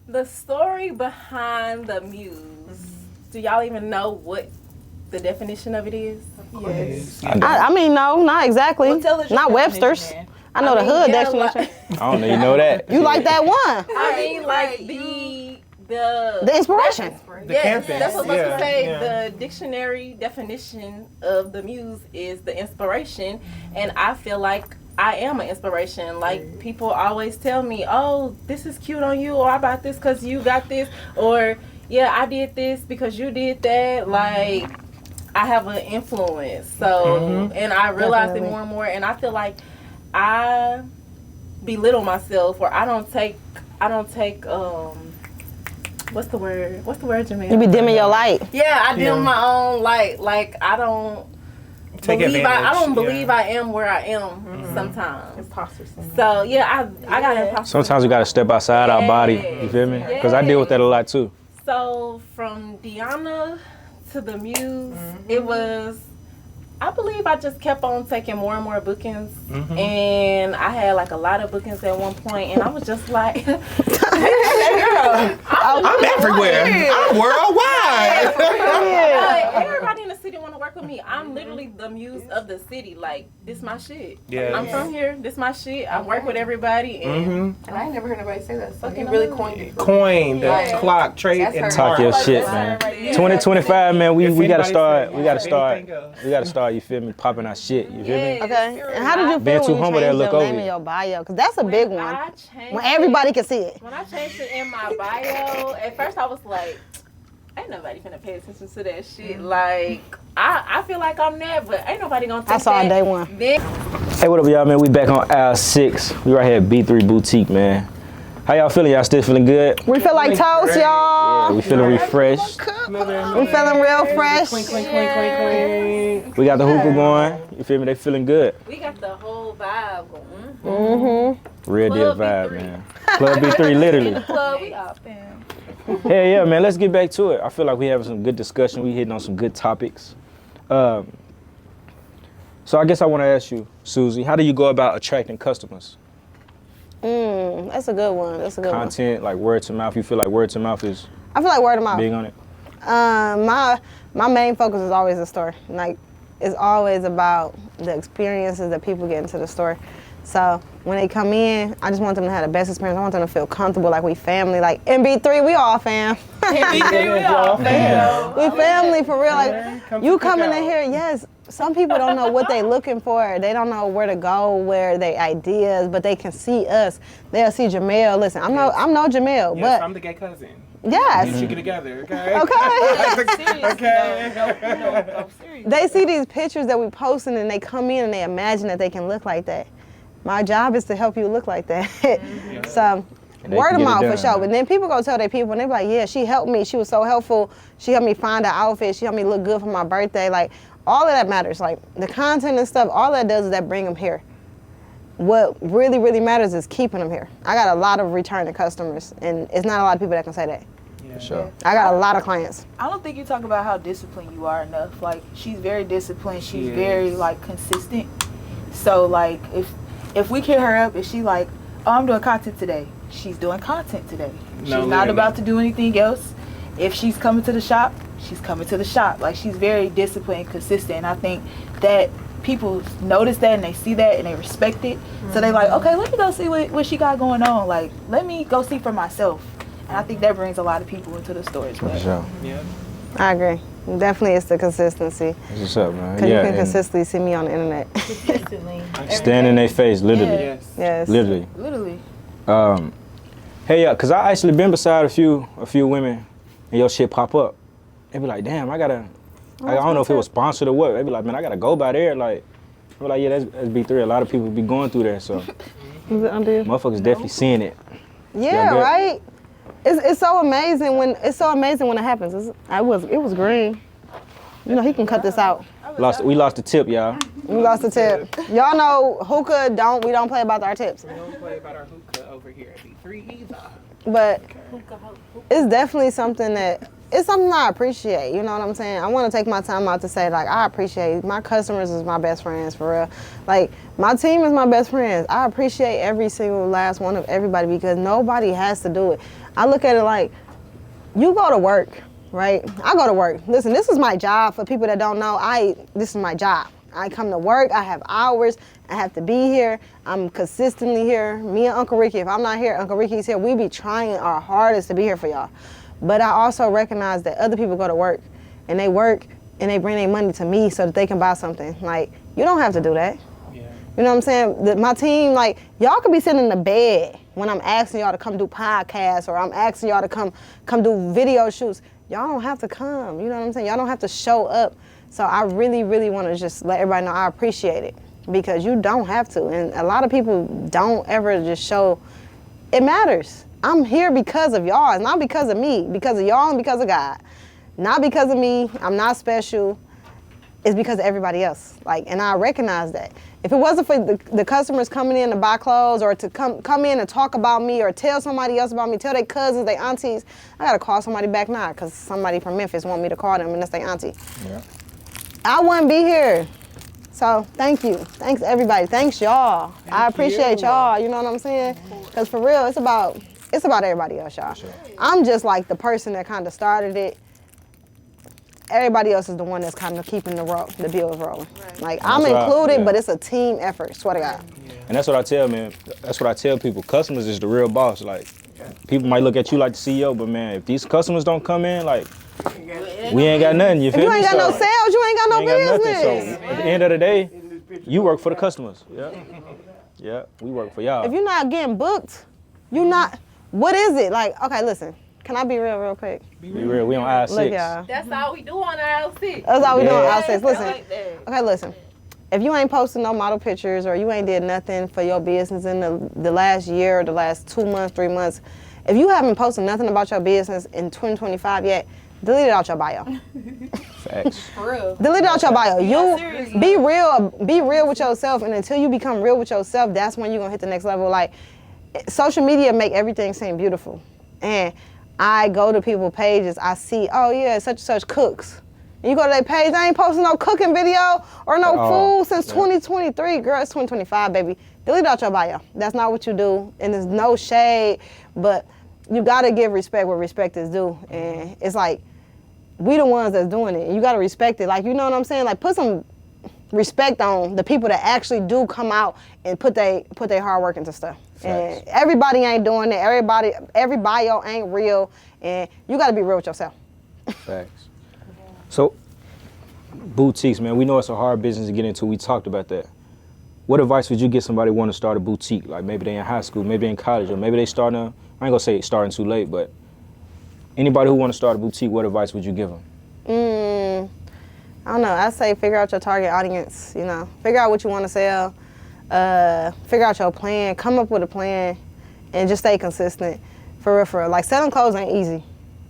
The story behind the muse. Do y'all even know what the definition of it is? Yes. I mean, no, not exactly. Well, tell us your Not definition, Webster's. man. I know the mean, hood yeah, definition. I don't know, you know that? You like that one? I mean, like the inspiration. The yes, campus. that's what I was Yeah, supposed to say. yeah. The dictionary definition of the muse is the inspiration, and I feel like I am an inspiration. Like, people always tell me, "Oh, this is cute on you," or "I bought this because you got this," or "Yeah, I did this because you did that." Like, I have an influence, so and I realize it more and more, and I feel like I belittle myself, or I don't take what's the word, Jamaica? You be dimming your light. Yeah, I dim my own light. Like, I don't Take believe I don't advantage, believe I am where I am sometimes. So yeah, I got imposter. Sometimes we gotta step outside our body, you feel me? Because I deal with that a lot too. So from Deanna to the Muse, it was, I believe I just kept on taking more and more bookings, and I had like a lot of bookings at one point, and I was just like, I'm everywhere. I'm worldwide. like, everybody in the city want to work with me. I'm literally the muse of the city. Like, this my shit. Yes. I'm from here. This my shit. I work with everybody, and And I ain't never heard nobody say that. So you really coined it. Coin, the Yeah. clock, trade, That's and her. Talk your mark. shit, man. 2025, man, we gotta start, anything else. you feel me, popping our shit, you feel me? Okay. And how did you Being feel too when you humble, changed they'll look your over name you. in your bio? Because that's a big one. I changed When everybody can see it. When I changed it in my bio, at first I was like, ain't nobody finna pay attention to that shit. Like, I feel like I'm there, but ain't nobody gonna take I saw that. it day one. Then Hey, what up, y'all, man? We back on aisle 6. We right here at B3 Boutique, man. How y'all feeling? Y'all still feeling good? We feel like toast, y'all. Yeah, we feeling refreshed. We feeling real fresh. Clink, clink, clink, clink, clink. We got the hookah going. You feel me? They feeling good. we got the whole vibe going. Real deal Club vibe, B3. man. Club B3, literally. Club, we up. Hell yeah, man. Let's get back to it. I feel like we having some good discussion. We hitting on some good topics. So I guess I want to ask you, Susie, how do you go about attracting customers? That's a good one. That's a good one. Content, like word to mouth. You feel like word to mouth is I feel like word of mouth. big on it? My main focus is always the store. Like, it's always about the experiences that people get into the store. So when they come in, I just want them to have the best experience. I want them to feel comfortable, like we family. Like in B3, we all fam. We all We family for real. Like, Come you to coming in cookout. here, yes. Some people don't know what they looking for. They don't know where to go, where they ideas, but they can see us. They'll see Jamel. Listen, I'm no Jamel, Yes, but I'm the gay cousin. yes. Get it together, okay? Okay. Okay. They see these pictures that we posting and they come in and they imagine that they can look like that. My job is to help you look like that. So And they word can of get it mouth for done, sure. man. But then people go tell their people and they be like, yeah, she helped me. She was so helpful. She helped me find an outfit. She helped me look good for my birthday. Like, all of that matters. Like, the content and stuff, all that does is that bring them here. What really, really matters is keeping them here. I got a lot of returning customers, and it's not a lot of people that can say that. For sure. I got a lot of clients. I don't think you talk about how disciplined you are enough. Like, she's very disciplined. She's She very is. like consistent. So like, if we hit her up and she like, oh, I'm doing content today, she's doing content today. She's No, not literally. about to do anything else. If she's coming to the shop, she's coming to the shop. Like, she's very disciplined and consistent. And I think that people notice that and they see that and they respect it. So they like, okay, let me go see what she got going on. Like, let me go see for myself. And I think that brings a lot of people into the store as well. For sure. Yeah. I agree. Definitely it's the consistency. That's what's up, man. Because you can and consistently see me on the internet. stand in their face, literally. Yes. Yes. Literally. Literally. Hey, yeah, cause I actually been beside a few women, and your shit pop up. They be like, damn, I don't know if it was sponsored or what. They be like, man, I gotta go by there. Like, I'm like, yeah, that's B3. A lot of people be going through there, so motherfuckers definitely seeing it. Yeah, good. right. It's so amazing when it happens. It was green. You know, he can cut this out. We lost the tip, y'all. We lost the tip. Y'all know hookah we don't play about our tips. We don't play about our hookah over here at B3 either. but it's definitely something that, it's something I appreciate, you know what I'm saying? I want to take my time out to say, like, I appreciate, my customers is my best friends, for real. Like, my team is my best friends. I appreciate every single last one of everybody because nobody has to do it. I look at it like, you go to work, right? I go to work. Listen, this is my job. For people that don't know, this is my job. I come to work, I have hours, I have to be here. I'm consistently here. Me and Uncle Ricky, if I'm not here, Uncle Ricky's here. We be trying our hardest to be here for y'all. But I also recognize that other people go to work and they bring their money to me so that they can buy something. Like, you don't have to do that. Yeah. You know what I'm saying? My team, like, y'all could be sitting in the bed when I'm asking y'all to come do podcasts or I'm asking y'all to come do video shoots. Y'all don't have to come. You know what I'm saying? Y'all don't have to show up. So I really, really want to just let everybody know I appreciate it because you don't have to. And a lot of people don't ever just show it matters. I'm here because of y'all. It's not because of me, because of y'all and because of God. Not because of me. I'm not special. It's because of everybody else. Like, and I recognize that. If it wasn't for the customers coming in to buy clothes or to come in and talk about me or tell somebody else about me, tell their cousins, their aunties, I got to call somebody back now because somebody from Memphis want me to call them and that's their auntie. Yeah. I wouldn't be here. So thank you. Thanks everybody. Thanks y'all. I appreciate y'all. You know what I'm saying? Because for real, it's about everybody else, y'all. Sure. I'm just like the person that kind of started it. Everybody else is the one that's kind of keeping the bills rolling. Right. Like, I'm included, but it's a team effort, swear to God. Yeah. And that's what I tell, man. That's what I tell people. Customers is the real boss. Like, people might look at you like the CEO, but man, if these customers don't come in, like, we ain't got nothing. You feel me? If you ain't got no sales, you ain't got no business. So at the end of the day, you work for the customers. Yeah. Yeah, we work for y'all. If you're not getting booked, you're not. What is it? Like, okay, listen. Can I be real quick? Be real. We on aisle 6. Look, y'all. That's all we do on aisle 6. That's all we do on aisle 6. Listen. Okay, listen. If you ain't posting no model pictures or you ain't did nothing for your business in the last year or the last 2 months, 3 months, if you haven't posted nothing about your business in 2025 yet, delete it out your bio. Facts. For real. Delete it out your bio. You be real with yourself, and until you become real with yourself, that's when you're gonna hit the next level. Like, social media make everything seem beautiful. And I go to people's pages, I see, oh yeah, such and such cooks. And you go to their page, I ain't posting no cooking video or no food since 2023. Girl, it's 2025, baby. Delete out your bio. That's not what you do. And there's no shade, but you gotta give respect where respect is due. And it's like, we the ones that's doing it. And you gotta respect it. Like, you know what I'm saying? Like, put some respect on the people that actually do come out and put their hard work into stuff. Facts. And everybody ain't doing it. Every bio ain't real, and you got to be real with yourself. Facts. So, boutiques, man, we know it's a hard business to get into. We talked about that. What advice would you give somebody want to start a boutique? Like, maybe they in high school, maybe they in college, or maybe they starting. I ain't gonna say starting too late, but anybody who want to start a boutique, what advice would you give them? I don't know. I say figure out your target audience. You know, figure out what you want to sell. Figure out your plan. Come up with a plan, and just stay consistent. For real. Like, selling clothes ain't easy.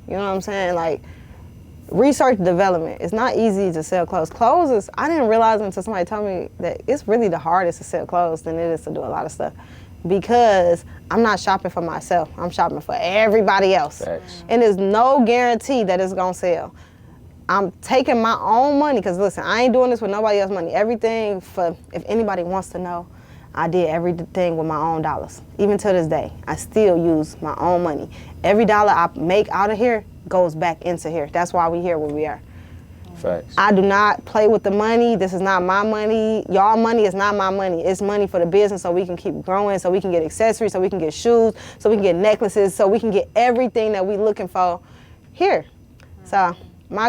You know what I'm saying? Like, research development. It's not easy to sell clothes. Clothes is. I didn't realize until somebody told me that it's really the hardest to sell clothes than it is to do a lot of stuff. Because I'm not shopping for myself. I'm shopping for everybody else. Thanks. And there's no guarantee that it's gonna sell. I'm taking my own money, because listen, I ain't doing this with nobody else's money. Everything, for if anybody wants to know, I did everything with my own dollars. Even to this day, I still use my own money. Every dollar I make out of here goes back into here. That's why we here where we are. Facts. I do not play with the money. This is not my money. Y'all money is not my money. It's money for the business so we can keep growing, so we can get accessories, so we can get shoes, so we can get necklaces, so we can get everything that we looking for here. So my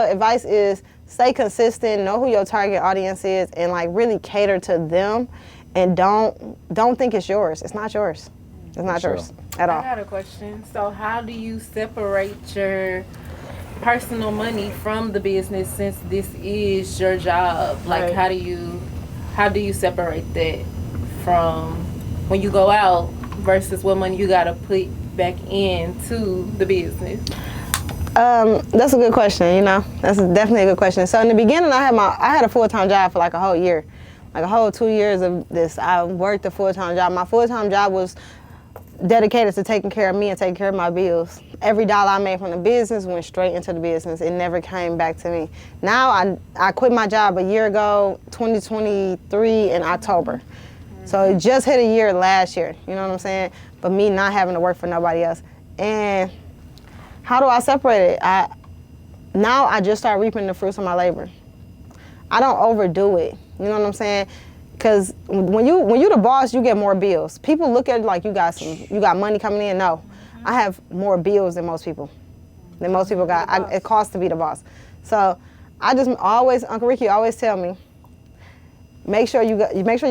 advice is stay consistent, know who your target audience is, and like really cater to them, and don't think it's yours. It's not yours. It's not yours at all. I got a question. So how do you separate your personal money from the business, since this is your job? Like, right. How do you separate that from when you go out versus what money you gotta put back into the business? That's a good question. You know, that's definitely a good question. So in the beginning, I had a full-time job for like a whole year, like a whole 2 years of this. I worked a full-time job. My full-time job was dedicated to taking care of me and taking care of my bills. Every dollar I made from the business went straight into the business. It never came back to me. Now I quit my job a year ago, 2023 in October. So it just hit a year last year, you know what I'm saying? But me not having to work for nobody else. And how do I separate it? Now I just start reaping the fruits of my labor. I don't overdo it, you know what I'm saying? Because when you the boss, you get more bills. People look at it like you got money coming in. No, I have more bills than most people. Got. It costs to be the boss. So I just always, Uncle Ricky always tell me, make sure you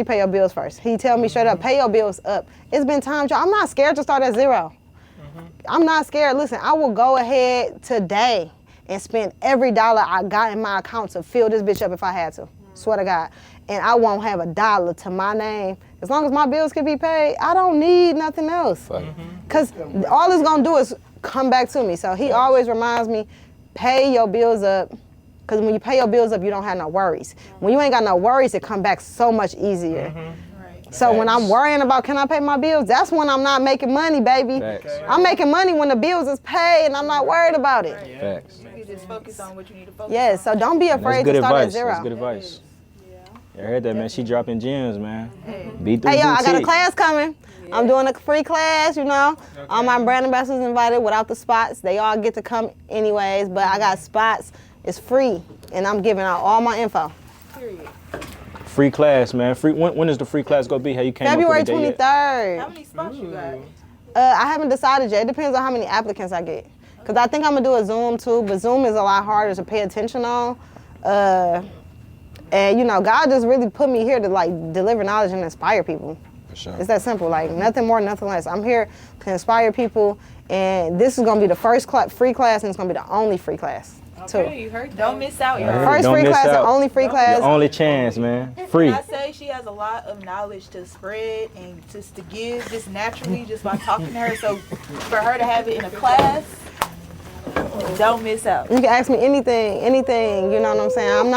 pay your bills first. He tell me straight up, pay your bills up. It's been times, I'm not scared to start at zero. I'm not scared. Listen, I will go ahead today and spend every dollar I got in my account to fill this bitch up if I had to. Swear to God. And I won't have a dollar to my name. As long as my bills can be paid, I don't need nothing else. Because all it's going to do is come back to me. So he always reminds me, pay your bills up. Because when you pay your bills up, you don't have no worries. When you ain't got no worries, it come back so much easier. So when I'm worrying about can I pay my bills, that's when I'm not making money, baby. I'm making money when the bills is paid and I'm not worried about it. Facts. You just focus on what you need to focus on. Yes, so don't be afraid to start at zero. That's good advice. I heard that, man. She dropping gems, man. B3 Hey, y'all, I got a boutique. class coming. I'm doing a free class, you know. All my brand ambassadors invited without the spots. They all get to come anyways, but I got spots. It's free, and I'm giving out all my info. Period. Free class, man. Free. When is the free class gonna be? How you came February up with the date 23rd. How many spots you got? I haven't decided yet. It depends on how many applicants I get. Because I think I'm going to do a Zoom too, but Zoom is a lot harder to pay attention on. And, you know, God just really put me here to, like, deliver knowledge and inspire people. For sure. It's that simple. Like, nothing more, nothing less. I'm here to inspire people, and this is going to be the first free class, and it's going to be the only free class, too. Okay, you heard that. Don't miss out, y'all. Right. First Don't free miss class out. and only free class. Your only chance, man. Free. I say she has a lot of knowledge to spread and just to give just naturally, just by talking to her. So for her to have it in a class, don't miss out. You can ask me anything, you know what I'm saying?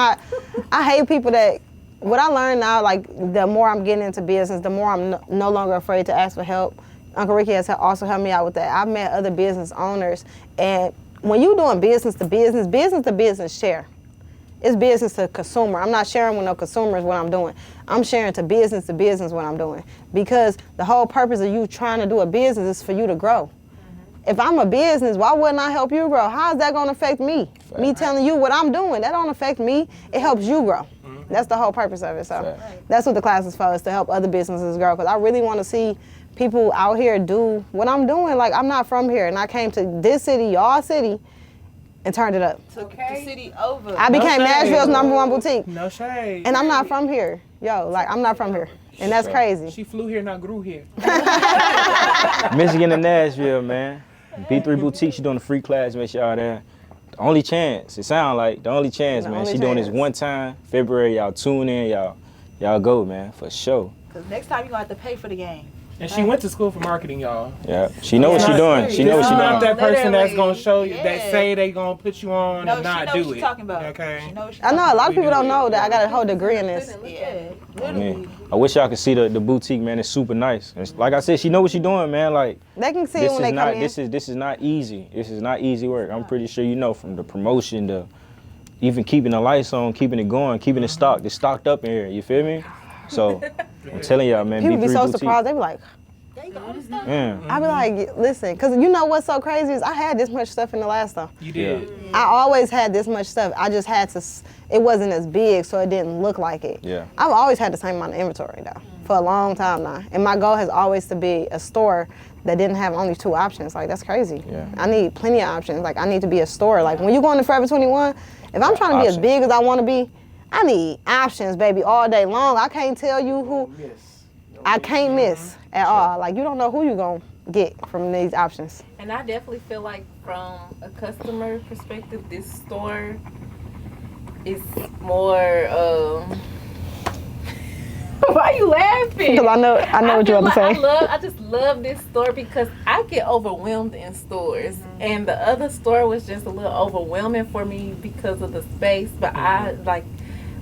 I hate people that, what I learned now, like, the more I'm getting into business, the more I'm no longer afraid to ask for help. Uncle Ricky has also helped me out with that. I've met other business owners, and when you're doing business to business share. It's business to consumer. I'm not sharing with no consumers what I'm doing. I'm sharing to business what I'm doing. Because the whole purpose of you trying to do a business is for you to grow. If I'm a business, why wouldn't I help you grow? How is that going to affect me? Me telling you what I'm doing, that don't affect me. It helps you grow. That's the whole purpose of it. So that's what the class is for, is to help other businesses grow. Because I really want to see people out here do what I'm doing. Like, I'm not from here, and I came to this city, y'all city, and turned it up. Took the city over. I became Nashville's #1 boutique. No shade. And I'm not from here. Yo, like, I'm not from here. And that's crazy. She flew here, not grew here. Michigan and Nashville, man. B3 Boutique, she doing a free class, make sure y'all there. The only chance, it sound like the only chance, The man. only She doing this chance. one time, February, y'all tune in, y'all go, man, for sure. Because next time you're going to have to pay for the game. And she went to school for marketing, y'all. Yeah, she know what she doing. She know what This she is not doing. that person that's Literally. gonna show you, that Yeah. say they gonna put you on No, and she not know do what it. she's talking about. Okay. She know what she's I know a talking lot of people do don't it. know that I got a whole degree in this. about. Yeah, I literally. mean, I wish y'all could see the boutique, man. It's super nice. And like I said, she know what she doing, man. Like, They can see it this when is they not come in. this is not easy. This is not easy work. I'm pretty sure you know, from the promotion to even keeping the lights on, keeping it going, keeping it stocked. It's stocked up in here. You feel me? So I'm telling y'all, man. People be B3 so Boutique. surprised. They be like, Yeah. I be like, listen, because you know what's so crazy is I had this much stuff in the last time. You did. I always had this much stuff. I just had to, it wasn't as big, so it didn't look like it. Yeah. I've always had the same amount of inventory, though, for a long time now. And my goal has always to be a store that didn't have only 2 options. Like, that's crazy. Yeah. I need plenty of options. Like, I need to be a store. Like, when you go into Forever 21, if I'm trying to be as Options. big as I want to be, I need options, baby, all day long. I can't tell you who, I can't miss at all. Like, you don't know who you're going to get from these options. And I definitely feel like from a customer perspective, this store is more, why you laughing? Because I know what you feel want to like say. I just love this store because I get overwhelmed in stores. And the other store was just a little overwhelming for me because of the space. But I, like,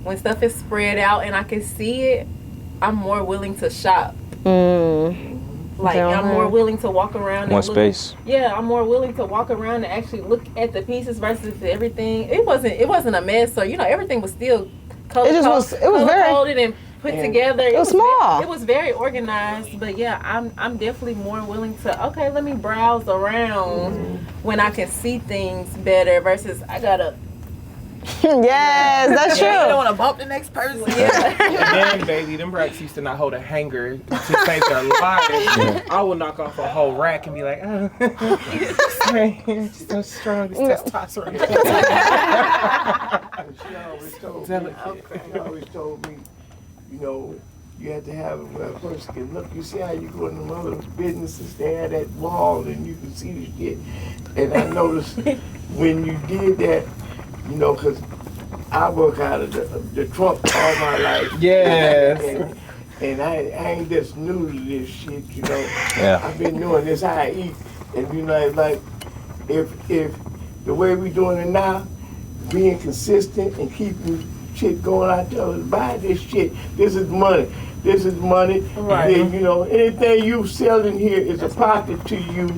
when stuff is spread out and I can see it, I'm more willing to shop. Like, I'm more willing to walk around. One space. Yeah, I'm more willing to walk around and actually look at the pieces versus everything. It wasn't a mess, so everything was still color coded and put together. It was small. It was very organized, but yeah, I'm definitely more willing to let me browse around when I can see things better versus I gotta. Yes, that's true. You don't want to bump the next person. Yeah. And then, baby, them racks used to not hold a hanger to save their lives. I would knock off a whole rack and be like, oh, sorry, it's so strong, this testosterone. She always told me, you have to have it where a person can look. You see how you go in the other businesses, they had that wall and you can see the shit. And I noticed when you did that, because I work out of the trunk all my life. Yes. And I ain't just new to this shit, Yeah. I've been doing this how I eat. And it's like, if the way we doing it now, being consistent and keeping shit going out there, buy this shit. This is money. This is money. Right. And, anything you sell in here is a profit to you,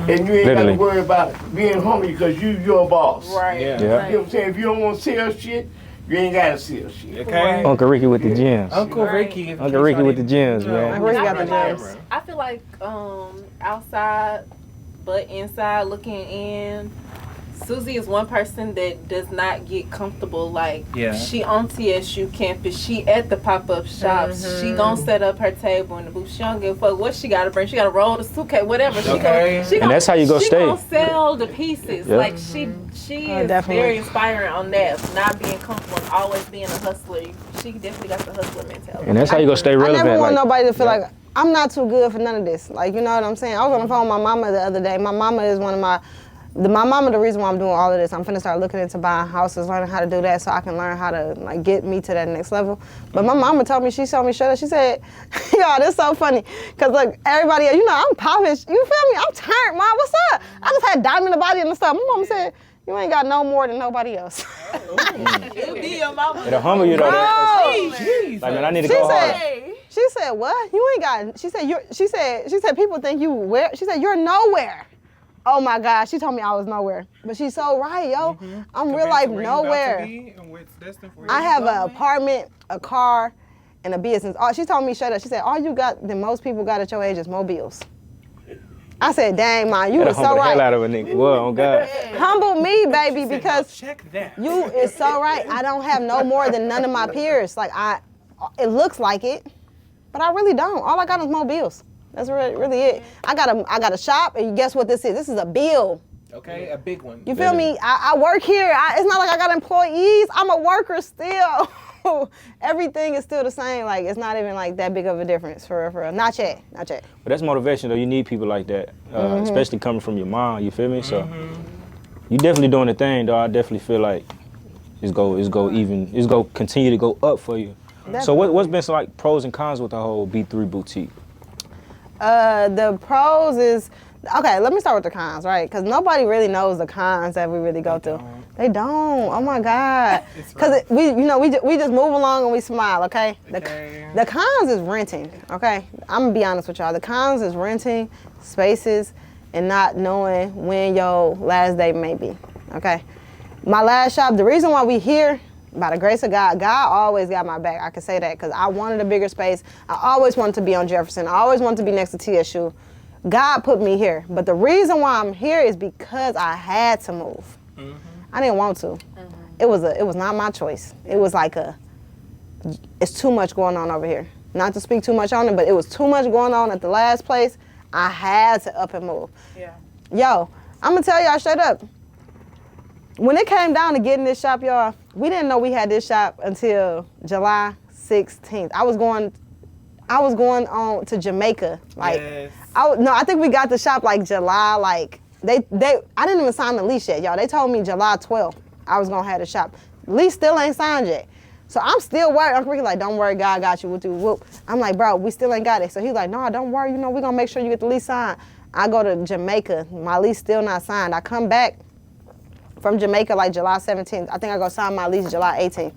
and you ain't got to worry about being hungry because you're a boss. Right. Yeah. You know what I'm saying? If you don't want to sell shit, you ain't got to sell shit. Okay. Uncle Ricky with the gems. Uncle Ricky. Uncle Ricky with the gems, man. Uncle Ricky got the gems. I feel like outside but inside looking in, Susie is one person that does not get comfortable. Like, she on TSU campus, she at the pop-up shops, she gonna set up her table in the booth. She don't give a fuck what she gotta bring. She gotta roll the suitcase, whatever. And that's how you go She stay. gonna sell the pieces. Yep. Like, she is definitely. very inspiring on that. Not being comfortable and always being a hustler. She definitely got the hustler mentality. And that's how you go stay relevant. I never want like, nobody to feel like I'm not too good for none of this. Like, you know what I'm saying? I was on the phone with my mama the other day. My mama is one of my mama, the reason why I'm doing all of this, I'm finna start looking into buying houses, learning how to do that so I can learn how to get me to that next level. But my mama told me, she told me straight up, she said, yo, this so funny. Cause look, everybody, I'm popping, you feel me? I'm turned, Mom, what's up? I just had diamond in the body and stuff. My mama said, you ain't got no more than nobody else. It'll humble you though. Like, man, I need to go hard. She said, what? You ain't got, she said, people think you where? She said, you're nowhere. Oh my God, she told me I was nowhere. But she's so right, yo. I'm real life nowhere. I have an apartment, a car, and a business. She told me straight up, she said, all you got that most people got at your age is mobiles. I said, dang, man, you was so Humble the hell right. out of a nigga. Whoa, on God. Humble me, baby, because check that. you is so right. I don't have no more than none of my peers. Like, it looks like it, but I really don't. All I got is mobiles. That's really it. I got a shop, and guess what this is? This is a bill. Okay, a big one. You feel me? I work here. It's not like I got employees. I'm a worker still. Everything is still the same. Like, it's not even like that big of a difference for real. Not yet. But that's motivation though. You need people like that, especially coming from your mom. You feel me? So you definitely doing the thing, though. I definitely feel like it's go continue to go up for you. Definitely. So what's been some like pros and cons with the whole B3 boutique? The pros is, okay, let me start with the cons, right? Because nobody really knows the cons that we really go through. They don't. Oh my God. Because we just move along and we smile, okay? The cons is renting, okay? I'm gonna be honest with y'all. The cons is renting spaces and not knowing when your last day may be, okay? My last shop, the reason why we here, by the grace of God, God always got my back. I can say that because I wanted a bigger space. I always wanted to be on Jefferson. I always wanted to be next to TSU. God put me here. But the reason why I'm here is because I had to move. I didn't want to. It was not my choice. It was like it's too much going on over here. Not to speak too much on it, but it was too much going on at the last place. I had to up and move. Yeah. Yo, I'm going to tell y'all straight up. When it came down to getting this shop, y'all, we didn't know we had this shop until July 16th. I was going on to Jamaica. Like, yes. I think we got the shop like July, like, I didn't even sign the lease yet, y'all. They told me July 12th I was gonna have the shop. Lease still ain't signed yet. So I'm still worried. Uncle Ricky like, don't worry, God got you. Whoop. I'm like, bro, we still ain't got it. So he's like, no, don't worry, we're gonna make sure you get the lease signed. I go to Jamaica, my lease still not signed. I come back from Jamaica like July 17th. I think I go sign my lease July 18th.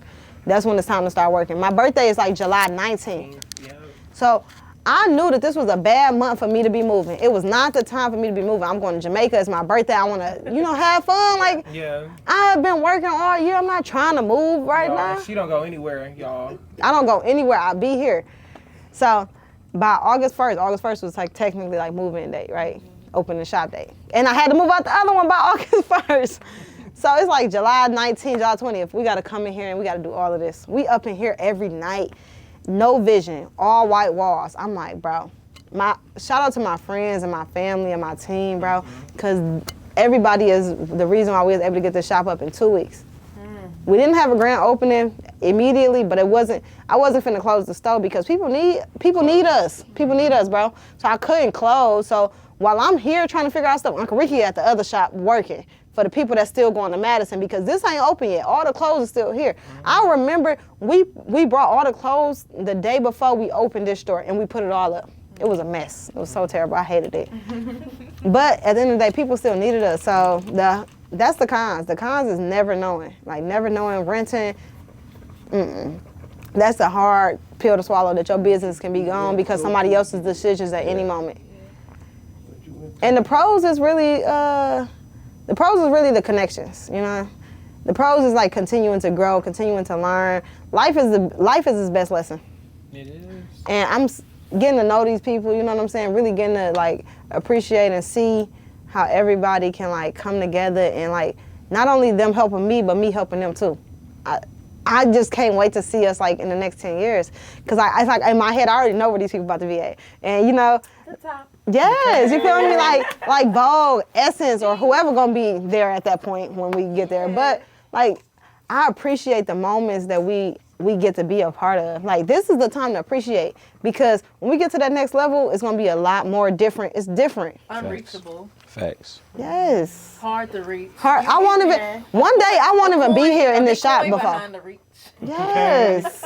That's when it's time to start working. My birthday is like July 19th. So I knew that this was a bad month for me to be moving. It was not the time for me to be moving. I'm going to Jamaica. It's my birthday. I want to, have fun. Like, Yeah. I've been working all year. I'm not trying to move right now. She don't go anywhere, y'all. I don't go anywhere. I'll be here. So by August 1st was like technically like move-in date, right? Opening shop date. And I had to move out the other one by August 1st. So it's like July 19th, July 20th. We got to come in here and we got to do all of this. We up in here every night. No vision, all white walls. I'm like, bro, shout out to my friends and my family and my team, bro, because everybody is the reason why we was able to get this shop up in 2 weeks. We didn't have a grand opening immediately, but I wasn't finna close the store because people need us. People need us, bro. So I couldn't close. So while I'm here trying to figure out stuff, Uncle Ricky at the other shop working for the people that's still going to Madison because this ain't open yet. All the clothes are still here. I remember we brought all the clothes the day before we opened this store and we put it all up. It was a mess. It was so terrible. I hated it. But at the end of the day, people still needed us. So that's the cons. The cons is never knowing. Like never knowing, renting. That's a hard pill to swallow that your business can be gone because somebody else's decisions at any moment. And the pros is really the connections, The pros is like continuing to grow, continuing to learn. Life is his best lesson. It is. And I'm getting to know these people, you know what I'm saying? Really getting to like appreciate and see how everybody can like come together and like not only them helping me, but me helping them too. I just can't wait to see us like in the next 10 years. Cause it's like in my head, I already know where these people about to be at. And The top. Yes, you feel me? Like Vogue, Essence, or whoever gonna be there at that point when we get there. But like, I appreciate the moments that we get to be a part of. Like, this is the time to appreciate because when we get to that next level, it's gonna be a lot more different. It's different. Unreachable. Facts. Yes. Hard to reach. Hard. One day I won't even be here in this shop before. Behind the reach. Yes.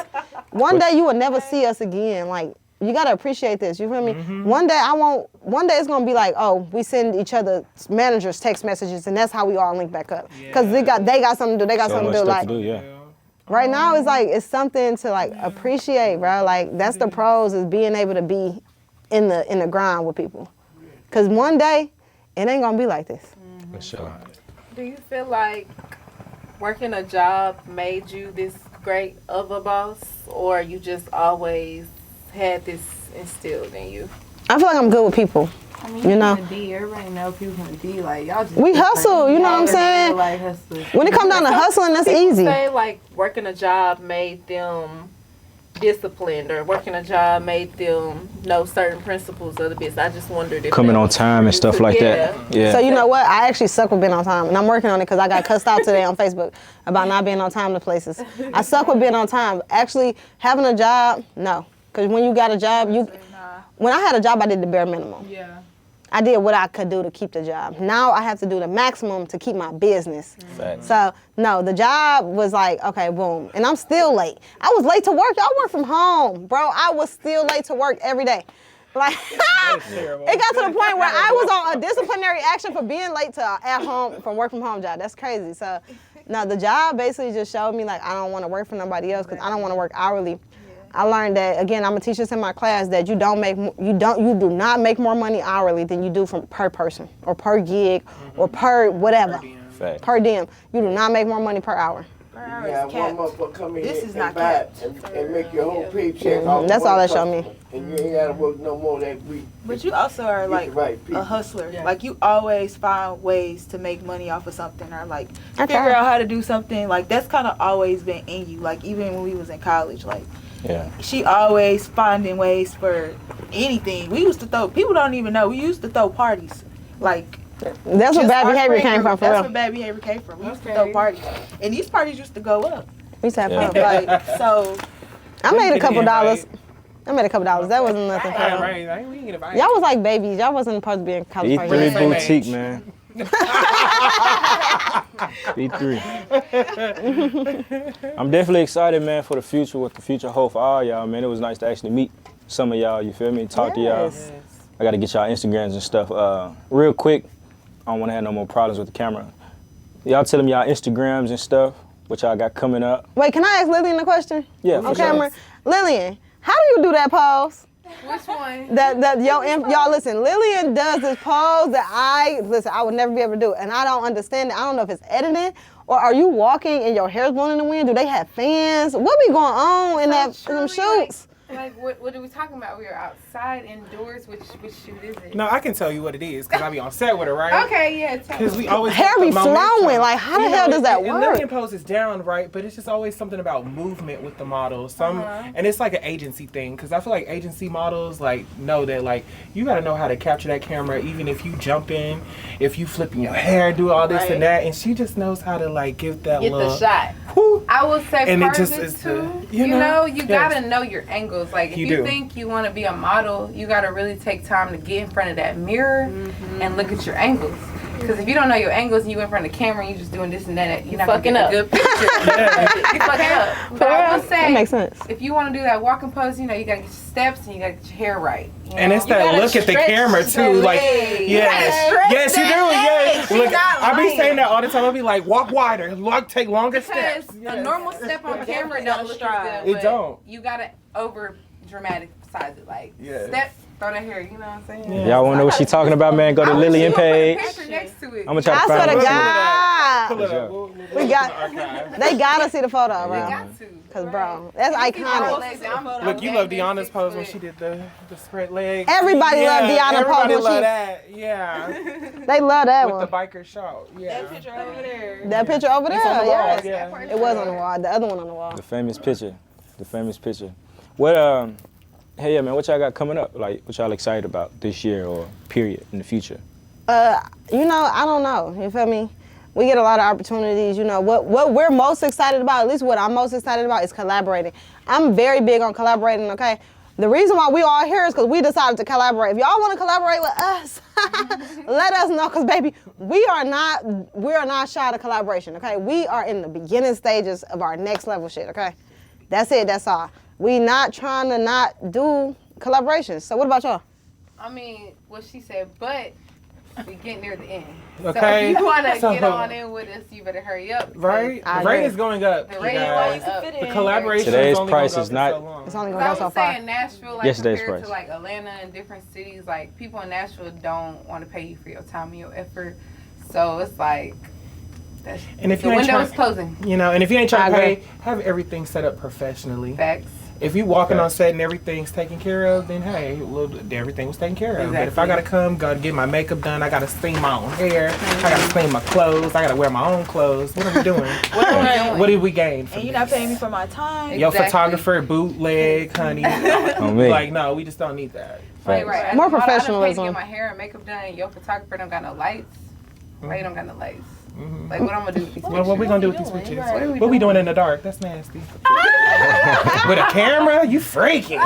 One day you will never see us again. Like, you gotta appreciate this. You feel me? One day it's gonna be like, oh, we send each other managers text messages, and that's how we all link back up. Cause they got something to do. They got something to do. Like, right now it's something to like appreciate, bro. Like that's the pros is being able to be in the grind with people. Cause one day it ain't gonna be like this. For sure. Do you feel like working a job made you this great of a boss, or you just always had this instilled in you? I feel like I'm good with people. I mean, everybody know people can D. Like, y'all just we hustle, you know what I'm saying? Like, hustle. When it comes down to hustling, that's easy. Say like working a job made them disciplined, or working a job made them know certain principles of the business. I just wondered if Coming on time and stuff like that. Yeah. So you know what? I actually suck with being on time, and I'm working on it because I got cussed out today on Facebook about not being on time to places. I suck with being on time. Actually, having a job, no. Because when you got a job, when I had a job, I did the bare minimum. Yeah. I did what I could do to keep the job. Now I have to do the maximum to keep my business. So, no, the job was like, okay, boom. And I'm still late. I was late to work. Y'all work from home, bro. I was still late to work every day. Like, it got to the point where I was on a disciplinary action for being late to work from home job. That's crazy. So, no, the job basically just showed me like I don't want to work for nobody else because I don't want to work hourly. I learned that, again, I'm a teacher in my class, that you do not make more money hourly than you do per person or per gig or per whatever. Per diem. You do not make more money per hour. You have one motherfucker come in and make your whole paycheck. That's all that showed me. And you ain't gotta work no more that week. But you also are like a hustler. Yeah. Like you always find ways to make money off of something, or like figure out how to do something. Like that's kind of always been in you. Like even when we was in college, like she always finding ways for anything. We used to throw. People don't even know. We used to throw parties. Like that's where bad behavior came from. That's where bad behavior came from. We used to throw parties, and these parties used to go up. We used to have fun. Like so. I made a couple dollars. That wasn't nothing for them. Y'all was like babies. Y'all wasn't supposed to be in college parties. B3 boutique, man. B3. I'm definitely excited, man, for the future, what the future holds for all y'all, man. It was nice to actually meet some of y'all, you feel me? Talk to y'all. I got to get y'all Instagrams and stuff. Real quick, I don't want to have no more problems with the camera. Y'all tell them y'all Instagrams and stuff, what y'all got coming up. Wait, can I ask Lillian a question? Yeah, on camera. Lillian, how do you do that pose? Which one? Y'all listen, Lillian does this pose that I would never be able to do. And I don't understand it. I don't know if it's editing or are you walking and your hair's blowing in the wind? Do they have fans? What be going on in them shoots? Like what are we talking about? We are outside, indoors. Which shoot is it? No, I can tell you what it is because I be on set with her, right? Okay, yeah. Because we always hair be flowing. Like how the hell does that work? And Lillian pose is down, right? But it's just always something about movement with the model. And it's like an agency thing because I feel like agency models like know that like you got to know how to capture that camera, even if you jump in, if you flipping your hair, do all this and that, and she just knows how to like give that little the shot. Whoo. I will say and part it of just it is too. you Gotta know your angles. Like if you do. think you want to be a model, you gotta really take time to get in front of that mirror and look at your angles. Because if you don't know your angles and you in front of the camera and you just doing this and that, you're not fucking gonna up. get a good picture. You fucking up. But I will say, that makes sense. if you want to do that walking pose, you gotta get your steps and you gotta get your hair right. You know? And it's that look at the camera too, like yes, you do, yes. Look, I be saying that all the time. I be like, walk wider, take longer steps. Because a normal step on camera don't look as good. It don't. You gotta over dramatize it, like step. Throw that hair, you know what I'm saying? Yeah. Y'all wanna know what she talking about, man? Go to Lillian page. Next to it. I'm gonna try to I find swear to it. God. Pull it up. They gotta see the photo, bro. Got to. Cause bro, that's iconic. Look, you love Deanna's pose when she did the spread legs. Everybody loved Deanna's pose Everybody when love she. that. Yeah. They love that With one. the biker shot. Yeah. That picture over there. That picture over there, It's on the wall, yes. yeah. It was on the wall. The other one on the wall. The famous picture. What hey yeah man, what y'all got coming up? Like what y'all excited about this year or period in the future? I don't know. You feel me? We get a lot of opportunities. You know, what we're most excited about, at least what I'm most excited about, is collaborating. I'm very big on collaborating, okay? The reason why we all here is because we decided to collaborate. If y'all want to collaborate with us, let us know, because baby, we are not shy to collaboration, okay? We are in the beginning stages of our next level shit, okay? That's it, that's all. We not trying to not do collaborations. So what about y'all? I mean, what she said, but we getting near the end. Okay. So if you want to get on in with us, you better hurry up. Right? The rate is going up. The rate you is guys. going up. The collaboration Today's is only price going is up not- for so long. It's only I gonna go would so say far. in Nashville, like Yesterday's compared to price. like Atlanta and different cities, like people in Nashville don't want to pay you for your time and your effort. So it's like, And if the you ain't window is trying, closing. and if you ain't trying to I pay, agree. have everything set up professionally. Facts. If you walking on set and everything's taken care of, then hey, well, everything was taken care of. But if I gotta gotta get my makeup done, I gotta steam my own hair, I gotta clean my clothes, I gotta wear my own clothes. What are we doing? What did we gain from And you're this? not paying me for my time. Yo, Exactly. photographer, bootleg, honey. On me. Like, no, we just don't need that. Right. As More a model, I done paid to professionalism. get my hair and makeup done, and your photographer don't got no lights. Why you don't got no lights? Mhm. Like, what I'm gonna do with these Well, pictures? what we gonna do with these pictures? Right. What we doing in the dark? That's nasty. With a camera? You freaking.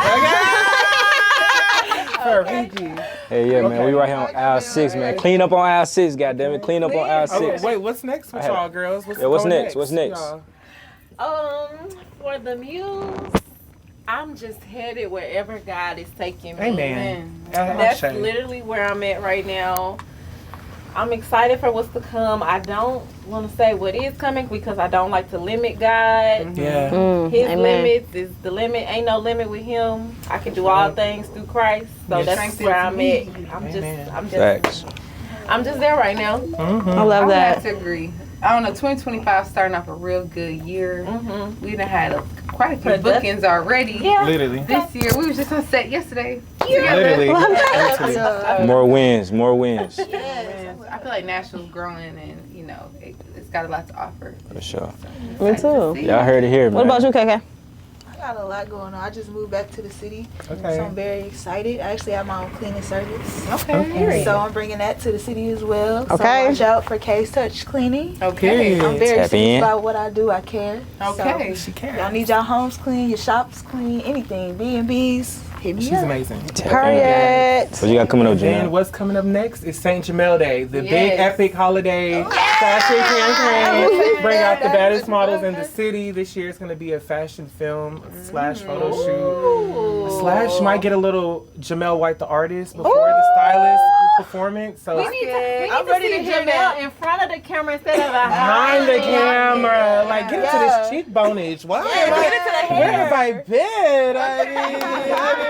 Freaky. Hey yeah man, Okay. we right here on aisle 6, man. Clean up on aisle 6, goddammit. Clean up on aisle 6. Oh, wait, what's next with I have- y'all girls? Yeah, what's going next? What's next? y'all? For the muse, I'm just headed wherever God is taking me. Amen. That's literally where I'm at right now. I'm excited for what's to come. I don't want to say what is coming because I don't like to limit God. Yeah. His Amen. limits is the limit. Ain't no limit with him. I can do all things through Christ. So Yes. that's where I'm at. Facts. I'm just there right now. I love I would have that. to agree. I don't know, 2025 starting off a real good year. We done had quite a few bookings already. Yeah. Literally. This year, we was just on set yesterday. Literally. More wins, more wins. I feel like Nashville's growing and, it's got a lot to offer. For sure. Me too. Y'all heard it here, man. What about you, KK? I got a lot going on. I just moved back to the city, Okay. so I'm very excited. I actually have my own cleaning service. Okay. So I'm bringing that to the city as well. Okay. So watch out for K's Touch Cleaning. Okay. I'm very Tap serious in. about what I do. I care. Okay. She So, y'all can. need y'all homes clean, your shops clean, anything. B&B's, hit me She's up. amazing. Period. What you got coming up, And Janelle? what's coming up next is St. Jamel Day, the big Yes. epic holiday fashion campaign. Bring out the baddest models in the city. This year it's going to be a fashion film / photo shoot. / might get a little Jamel White the artist before the stylist performance. So We need to I'm ready to see hear Jamel that. in front of the camera instead of behind the camera, like get into this cheekbonage. Why? get into the Where hair. have I been? I mean,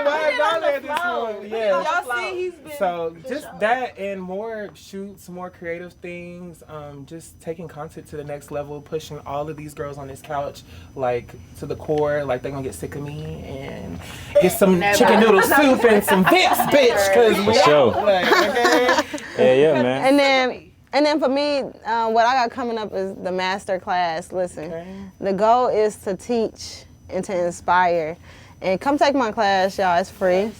why have I been this morning? Yeah. Y'all see he's been. So just that and more shoots, more creative things, just taking content to the next level, pushing all of these girls on this couch like to the core, like they're gonna get sick of me and get some chicken noodle soup and some Vicks, bitch, cause we sure. out, like, okay? Yeah, man. And then for me, what I got coming up is the master class. Listen, the goal is to teach and to inspire. And come take my class, y'all. It's free.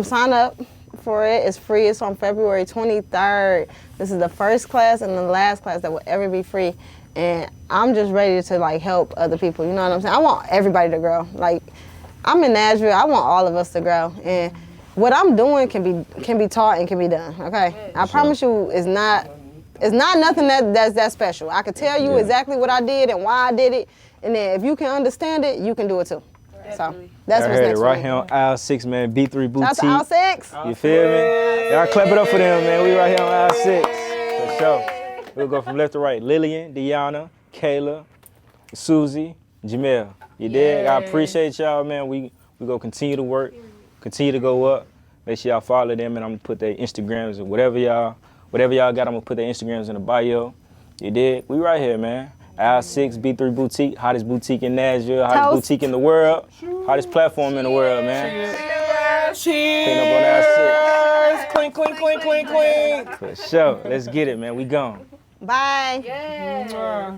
Sign up for it. It's free. It's on February 23rd. This is the first class and the last class that will ever be free. And I'm just ready to like help other people. You know what I'm saying? I want everybody to grow. Like, I'm in Nashville. I want all of us to grow. And what I'm doing can be taught and can be done. Okay, I promise you, it's not nothing that's that special. I can tell you exactly what I did and why I did it, and then if you can understand it, you can do it too. So that's what's next. Right here on aisle 6, man. B3 Boutique. Shout out to aisle 6. You feel me? Y'all clap it up for them, man. We right here on aisle 6. For sure. We'll go from left to right. Lillian, Deanna, Kayla, Susie, Jamel. You dig? I appreciate y'all, man. We go continue to work, continue to go up. Make sure y'all follow them, and I'm gonna put their Instagrams or whatever y'all got. I'm gonna put their Instagrams in the bio. You dig? We right here, man. Aisle 6, B3 Boutique, hottest boutique in Nashville, hottest boutique in the world, hottest platform in the world, man. Clean up on aisle 6. Clink, clink, clink, clink, clink. For sure. Let's get it, man. We gone. Bye. Yeah.